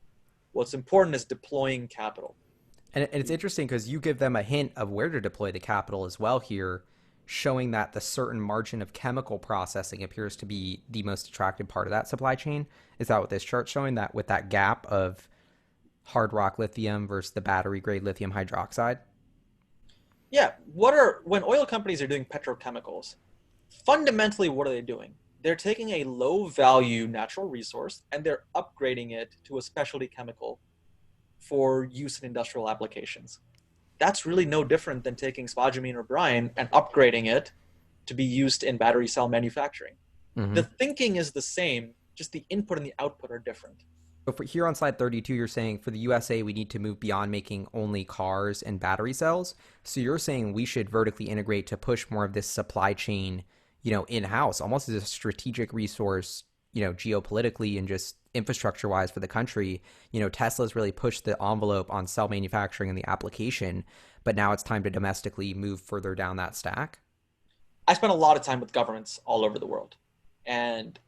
B: What's important is deploying capital.
A: And it's interesting because you give them a hint of where to deploy the capital as well here, showing that the certain margin of chemical processing appears to be the most attractive part of that supply chain. Is that what this chart's showing? That with that gap of hard rock lithium versus the battery grade lithium hydroxide?
B: Yeah, when oil companies are doing petrochemicals, fundamentally what are they doing? They're taking a low value natural resource and they're upgrading it to a specialty chemical for use in industrial applications. That's really no different than taking spodumene or brine and upgrading it to be used in battery cell manufacturing. The
A: Mm-hmm.
B: thinking is the same, just the input and the output are different.
A: So for here on slide 32, you're saying for the USA, we need to move beyond making only cars and battery cells. So you're saying we should vertically integrate to push more of this supply chain, in-house, almost as a strategic resource, geopolitically and just infrastructure wise for the country. Tesla's really pushed the envelope on cell manufacturing and the application, but now it's time to domestically move further down that stack.
B: I spent a lot of time with governments all over the world. And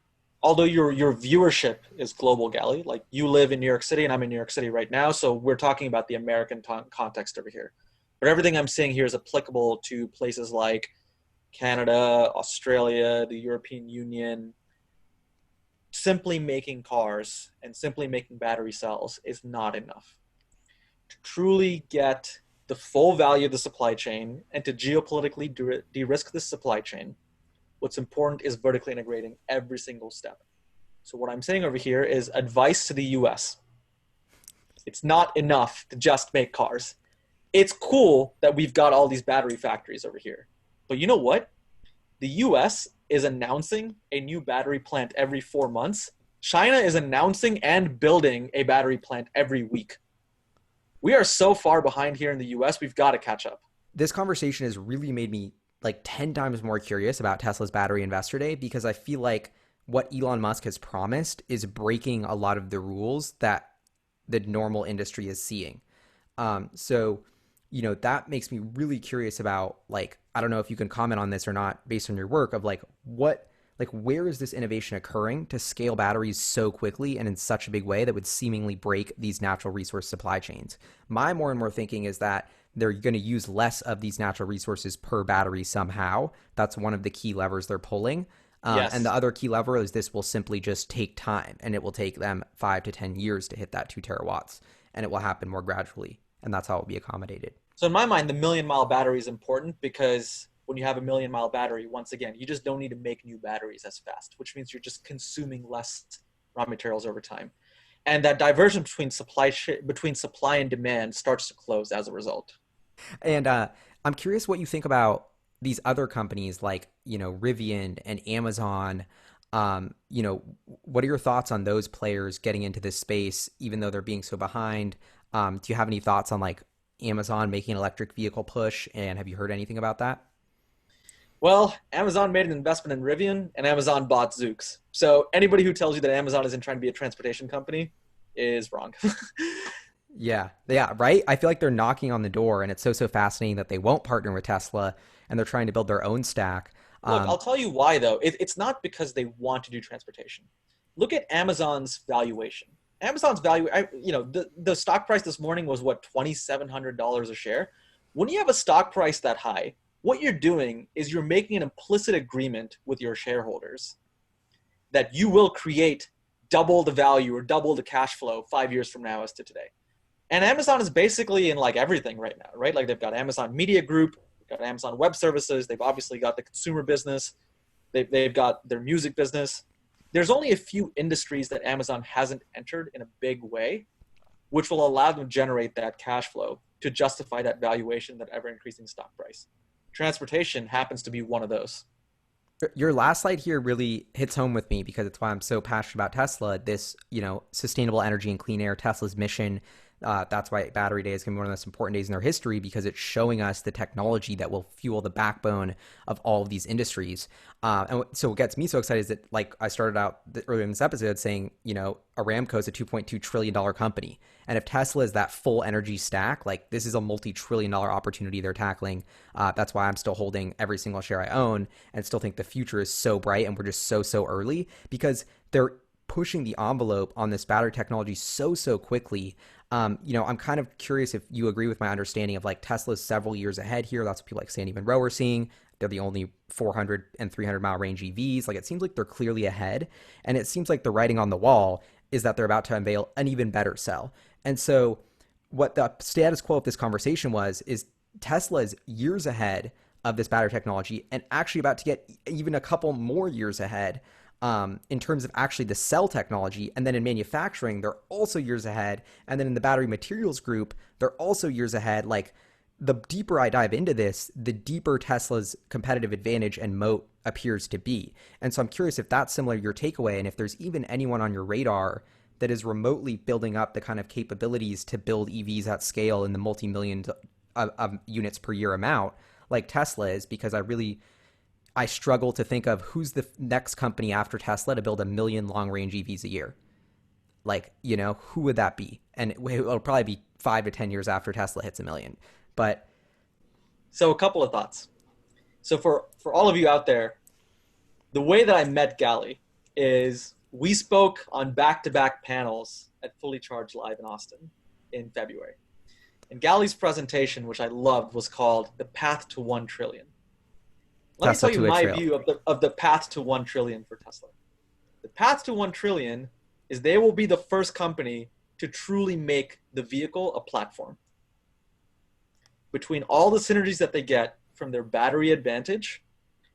B: although your viewership is global, Gally, like you live in New York City and I'm in New York City right now, so we're talking about the American context over here. But everything I'm saying here is applicable to places like Canada, Australia, the European Union. Simply making cars and simply making battery cells is not enough. To truly get the full value of the supply chain and to geopolitically de-risk the supply chain, what's important is vertically integrating every single step. So what I'm saying over here is advice to the US. It's not enough to just make cars. It's cool that we've got all these battery factories over here. But you know what? The US is announcing a new battery plant every 4 months. China is announcing and building a battery plant every week. We are so far behind here in the US, we've got to catch up.
A: This conversation has really made me like 10 times more curious about Tesla's battery investor day because I feel like what Elon Musk has promised is breaking a lot of the rules that the normal industry is seeing. So that makes me really curious about like, I don't know if you can comment on this or not based on your work of like where is this innovation occurring to scale batteries so quickly and in such a big way that would seemingly break these natural resource supply chains? My more and more thinking is that they're going to use less of these natural resources per battery somehow. That's one of the key levers they're pulling. And
B: Yes.
A: the other key lever is this will simply just take time and it will take them 5 to 10 years to hit that 2 terawatts and it will happen more gradually. And that's how it will be accommodated.
B: So in my mind, the million mile battery is important because when you have a million mile battery, once again, you just don't need to make new batteries as fast, which means you're just consuming less raw materials over time. And that diversion between supply and demand starts to close as a result.
A: And I'm curious what you think about these other companies like, Rivian and Amazon. What are your thoughts on those players getting into this space, even though they're being so behind? Do you have any thoughts on like Amazon making an electric vehicle push? And have you heard anything about that?
B: Well, Amazon made an investment in Rivian, and Amazon bought Zoox. So anybody who tells you that Amazon isn't trying to be a transportation company is wrong.
A: Yeah, yeah, right. I feel like they're knocking on the door, and it's so fascinating that they won't partner with Tesla, and they're trying to build their own stack.
B: Look,
A: Um,
B: I'll tell you why though. It's not because they want to do transportation. Look at Amazon's valuation. Amazon's value, the stock price this morning was what, $2,700 a share. When you have a stock price that high, what you're doing is you're making an implicit agreement with your shareholders that you will create double the value or double the cash flow 5 years from now as to today. And Amazon is basically in like everything right now, right? Like they've got Amazon Media Group, they've got Amazon Web Services, they've obviously got the consumer business, they've got their music business. There's only a few industries that Amazon hasn't entered in a big way, which will allow them to generate that cash flow to justify that valuation, that ever increasing stock price. Transportation happens to be one of those.
A: your last slide here really hits home with me because it's why I'm so passionate about Tesla. This, sustainable energy and clean air, Tesla's mission. That's why Battery Day is going to be one of the most important days in their history because it's showing us the technology that will fuel the backbone of all of these industries. So what gets me so excited is that, like I started out earlier in this episode saying, Aramco is a $2.2 trillion company. And if Tesla is that full energy stack, like this is a multi-trillion-dollar opportunity they're tackling. That's why I'm still holding every single share I own and still think the future is so bright and we're just so early because they're pushing the envelope on this battery technology so quickly. I'm kind of curious if you agree with my understanding of like Tesla's several years ahead here. That's what people like Sandy Monroe are seeing. They're the only 400 and 300 mile range EVs. Like it seems like they're clearly ahead. And it seems like the writing on the wall is that they're about to unveil an even better cell. And so what the status quo of this conversation was is Tesla is years ahead of this battery technology and actually about to get even a couple more years ahead in terms of actually the cell technology. And then in manufacturing, they're also years ahead. And then in the battery materials group, they're also years ahead. Like the deeper I dive into this, the deeper Tesla's competitive advantage and moat appears to be. And so I'm curious if that's similar to your takeaway and if there's even anyone on your radar that is remotely building up the kind of capabilities to build EVs at scale in the multi-million of units per year amount like Tesla is, because I struggle to think of who's the next company after Tesla to build 1 million long range EVs a year. Like, who would that be? And it'll probably be 5 to 10 years after Tesla hits 1 million. But
B: So a couple of thoughts. So for all of you out there, the way that I met Gally is we spoke on back-to-back panels at Fully Charged Live in Austin in February. And Gally's presentation, which I loved, was called The Path to 1 Trillion. Let me
A: Tesla
B: tell you
A: to a
B: my
A: trail.
B: view of the path to 1 trillion for Tesla. The path to 1 trillion is they will be the first company to truly make the vehicle a platform. Between all the synergies that they get from their battery advantage,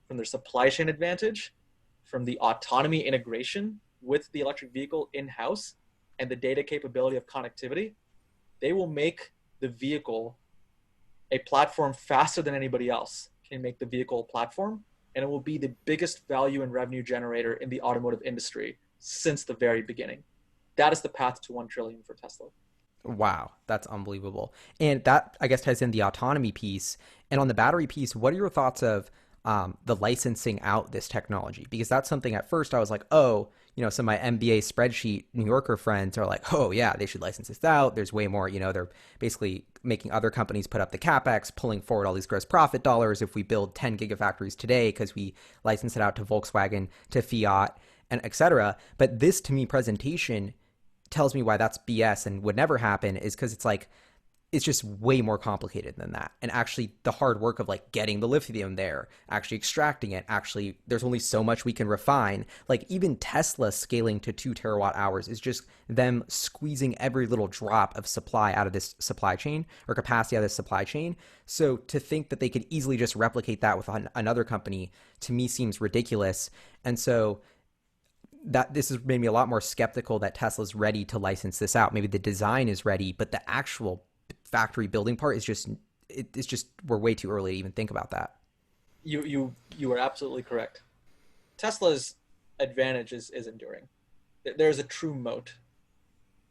B: from their supply chain advantage, from the autonomy integration with the electric vehicle in-house, and the data capability of connectivity, they will make the vehicle a platform faster than anybody else can make the vehicle a platform, and it will be the biggest value and revenue generator in the automotive industry since the very beginning. That is the path to 1 trillion for Tesla.
A: Wow, that's unbelievable. And that, I guess, ties in the autonomy piece. And on the battery piece, what are your thoughts of the licensing out this technology? Because that's something at first I was like, oh, some of my MBA spreadsheet New Yorker friends are like, oh, yeah, they should license this out. There's way more, they're basically making other companies put up the capex, pulling forward all these gross profit dollars if we build 10 gigafactories today because we license it out to Volkswagen, to Fiat, and et cetera. But this, to me, presentation tells me why that's BS and would never happen is because it's like, it's just way more complicated than that. And actually the hard work of like getting the lithium there, actually extracting it, actually there's only so much we can refine. Like even Tesla scaling to 2 terawatt hours is just them squeezing every little drop of supply out of this supply chain or capacity out of this supply chain. So to think that they could easily just replicate that with another company to me seems ridiculous. And so that this has made me a lot more skeptical that Tesla's ready to license this out. Maybe the design is ready, but the actual factory building part is just it's just we're way too early to even think about that.
B: You are absolutely correct. Tesla's advantage is enduring. There's a true moat.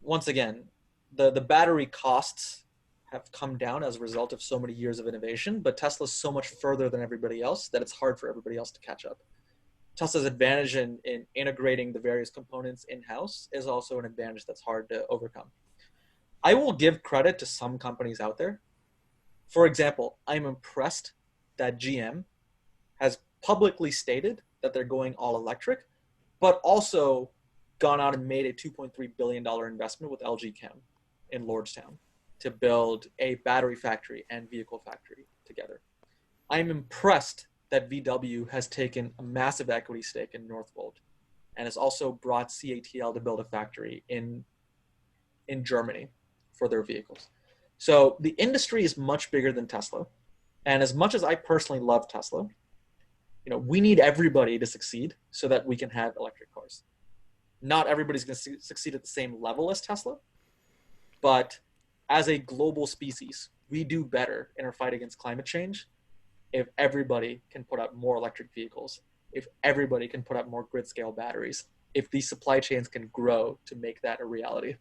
B: Once again, the battery costs have come down as a result of so many years of innovation, but Tesla's so much further than everybody else that it's hard for everybody else to catch up. Tesla's advantage in integrating the various components in-house is also an advantage that's hard to overcome. I will give credit to some companies out there. For example, I'm impressed that GM has publicly stated that they're going all electric, but also gone out and made a $2.3 billion investment with LG Chem in Lordstown to build a battery factory and vehicle factory together. I'm impressed that VW has taken a massive equity stake in Northvolt and has also brought CATL to build a factory in Germany for their vehicles. So the industry is much bigger than Tesla. And as much as I personally love Tesla, we need everybody to succeed so that we can have electric cars. Not everybody's going to succeed at the same level as Tesla, but as a global species, we do better in our fight against climate change if everybody can put out more electric vehicles, if everybody can put out more grid scale batteries, if these supply chains can grow to make that a reality.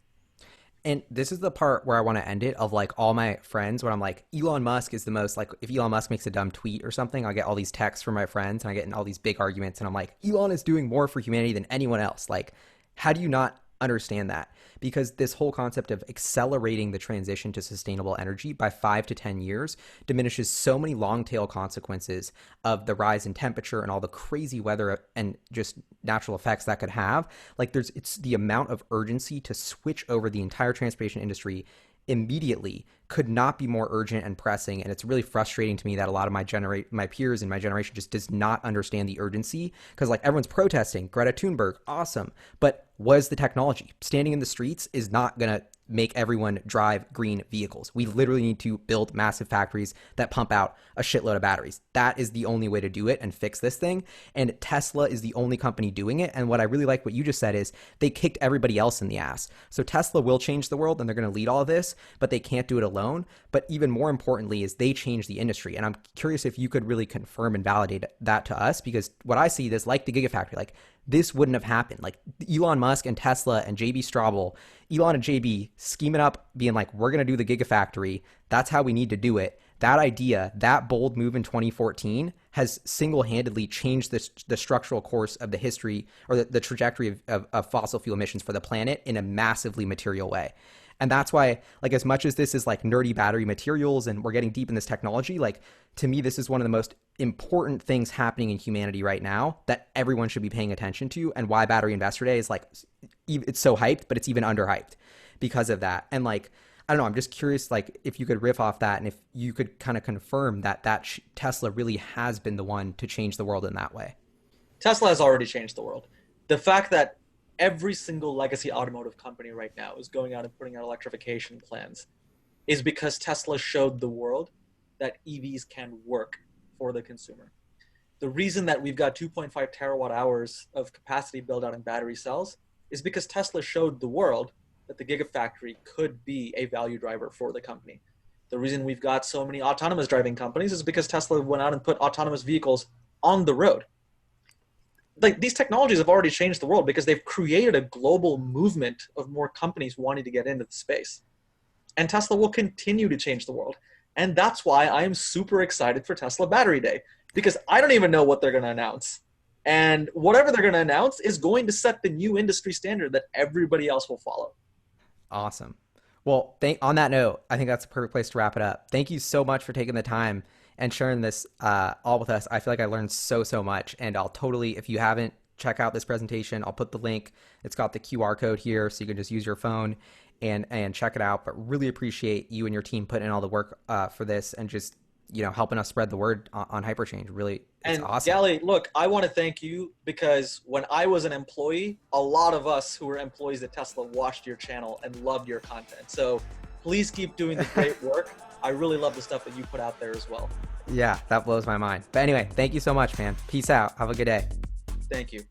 A: And this is the part where I want to end it, of like all my friends, when I'm like, Elon Musk is the most, like, if Elon Musk makes a dumb tweet or something, I get all these texts from my friends and I get in all these big arguments and I'm like, Elon is doing more for humanity than anyone else. Like, how do you not understand that? Because this whole concept of accelerating the transition to sustainable energy by 5 to 10 years diminishes so many long tail consequences of the rise in temperature and all the crazy weather and just natural effects that could have. Like, it's the amount of urgency to switch over the entire transportation industry immediately could not be more urgent and pressing. And it's really frustrating to me that a lot of my peers in my generation just does not understand the urgency, because like everyone's protesting Greta Thunberg, awesome, but was the technology standing in the streets is not going to make everyone drive green vehicles. We literally need to build massive factories that pump out a shitload of batteries. That is the only way to do it and fix this thing. And Tesla is the only company doing it. And what I really like what you just said is they kicked everybody else in the ass. So Tesla will change the world and they're going to lead all of this, but they can't do it alone. But even more importantly is they change the industry. And I'm curious if you could really confirm and validate that to us, because what I see this, like the Gigafactory, like this wouldn't have happened. Like Elon Musk and Tesla and JB Straubel, Elon and JB scheming up, being like, we're going to do the Gigafactory. That's how we need to do it. That idea, that bold move in 2014 has single-handedly changed the structural course of the history, or the trajectory of fossil fuel emissions for the planet in a massively material way. And that's why, like, as much as this is like nerdy battery materials and we're getting deep in this technology, like, to me, this is one of the most important things happening in humanity right now that everyone should be paying attention to, and why Battery Investor Day is like, it's so hyped, but it's even underhyped because of that. And like, I don't know, I'm just curious, like, if you could riff off that and if you could kind of confirm that Tesla really has been the one to change the world in that way.
B: Tesla has already changed the world. The fact that every single legacy automotive company right now is going out and putting out electrification plans is because Tesla showed the world that EVs can work for the consumer. The reason that we've got 2.5 terawatt hours of capacity built out in battery cells is because Tesla showed the world that the Gigafactory could be a value driver for the company. The reason we've got so many autonomous driving companies is because Tesla went out and put autonomous vehicles on the road. Like, these technologies have already changed the world because they've created a global movement of more companies wanting to get into the space. And Tesla will continue to change the world. And that's why I am super excited for Tesla Battery Day, because I don't even know what they're going to announce. And whatever they're going to announce is going to set the new industry standard that everybody else will follow.
A: Awesome. Well, on that note, I think that's a perfect place to wrap it up. Thank you so much for taking the time and sharing this all with us. I feel like I learned so much, and I'll totally, if you haven't, check out this presentation. I'll put the link. It's got the QR code here, so you can just use your phone and check it out. But really appreciate you and your team putting in all the work for this, and just, you know, helping us spread the word on Hyperchange. Really, it's awesome.
B: Gally, look, I want to thank you, because when I was an employee, a lot of us who were employees at Tesla watched your channel and loved your content. So please keep doing the great work. I really love the stuff that you put out there as well.
A: Yeah, that blows my mind. But anyway, thank you so much, man. Peace out. Have a good day.
B: Thank you.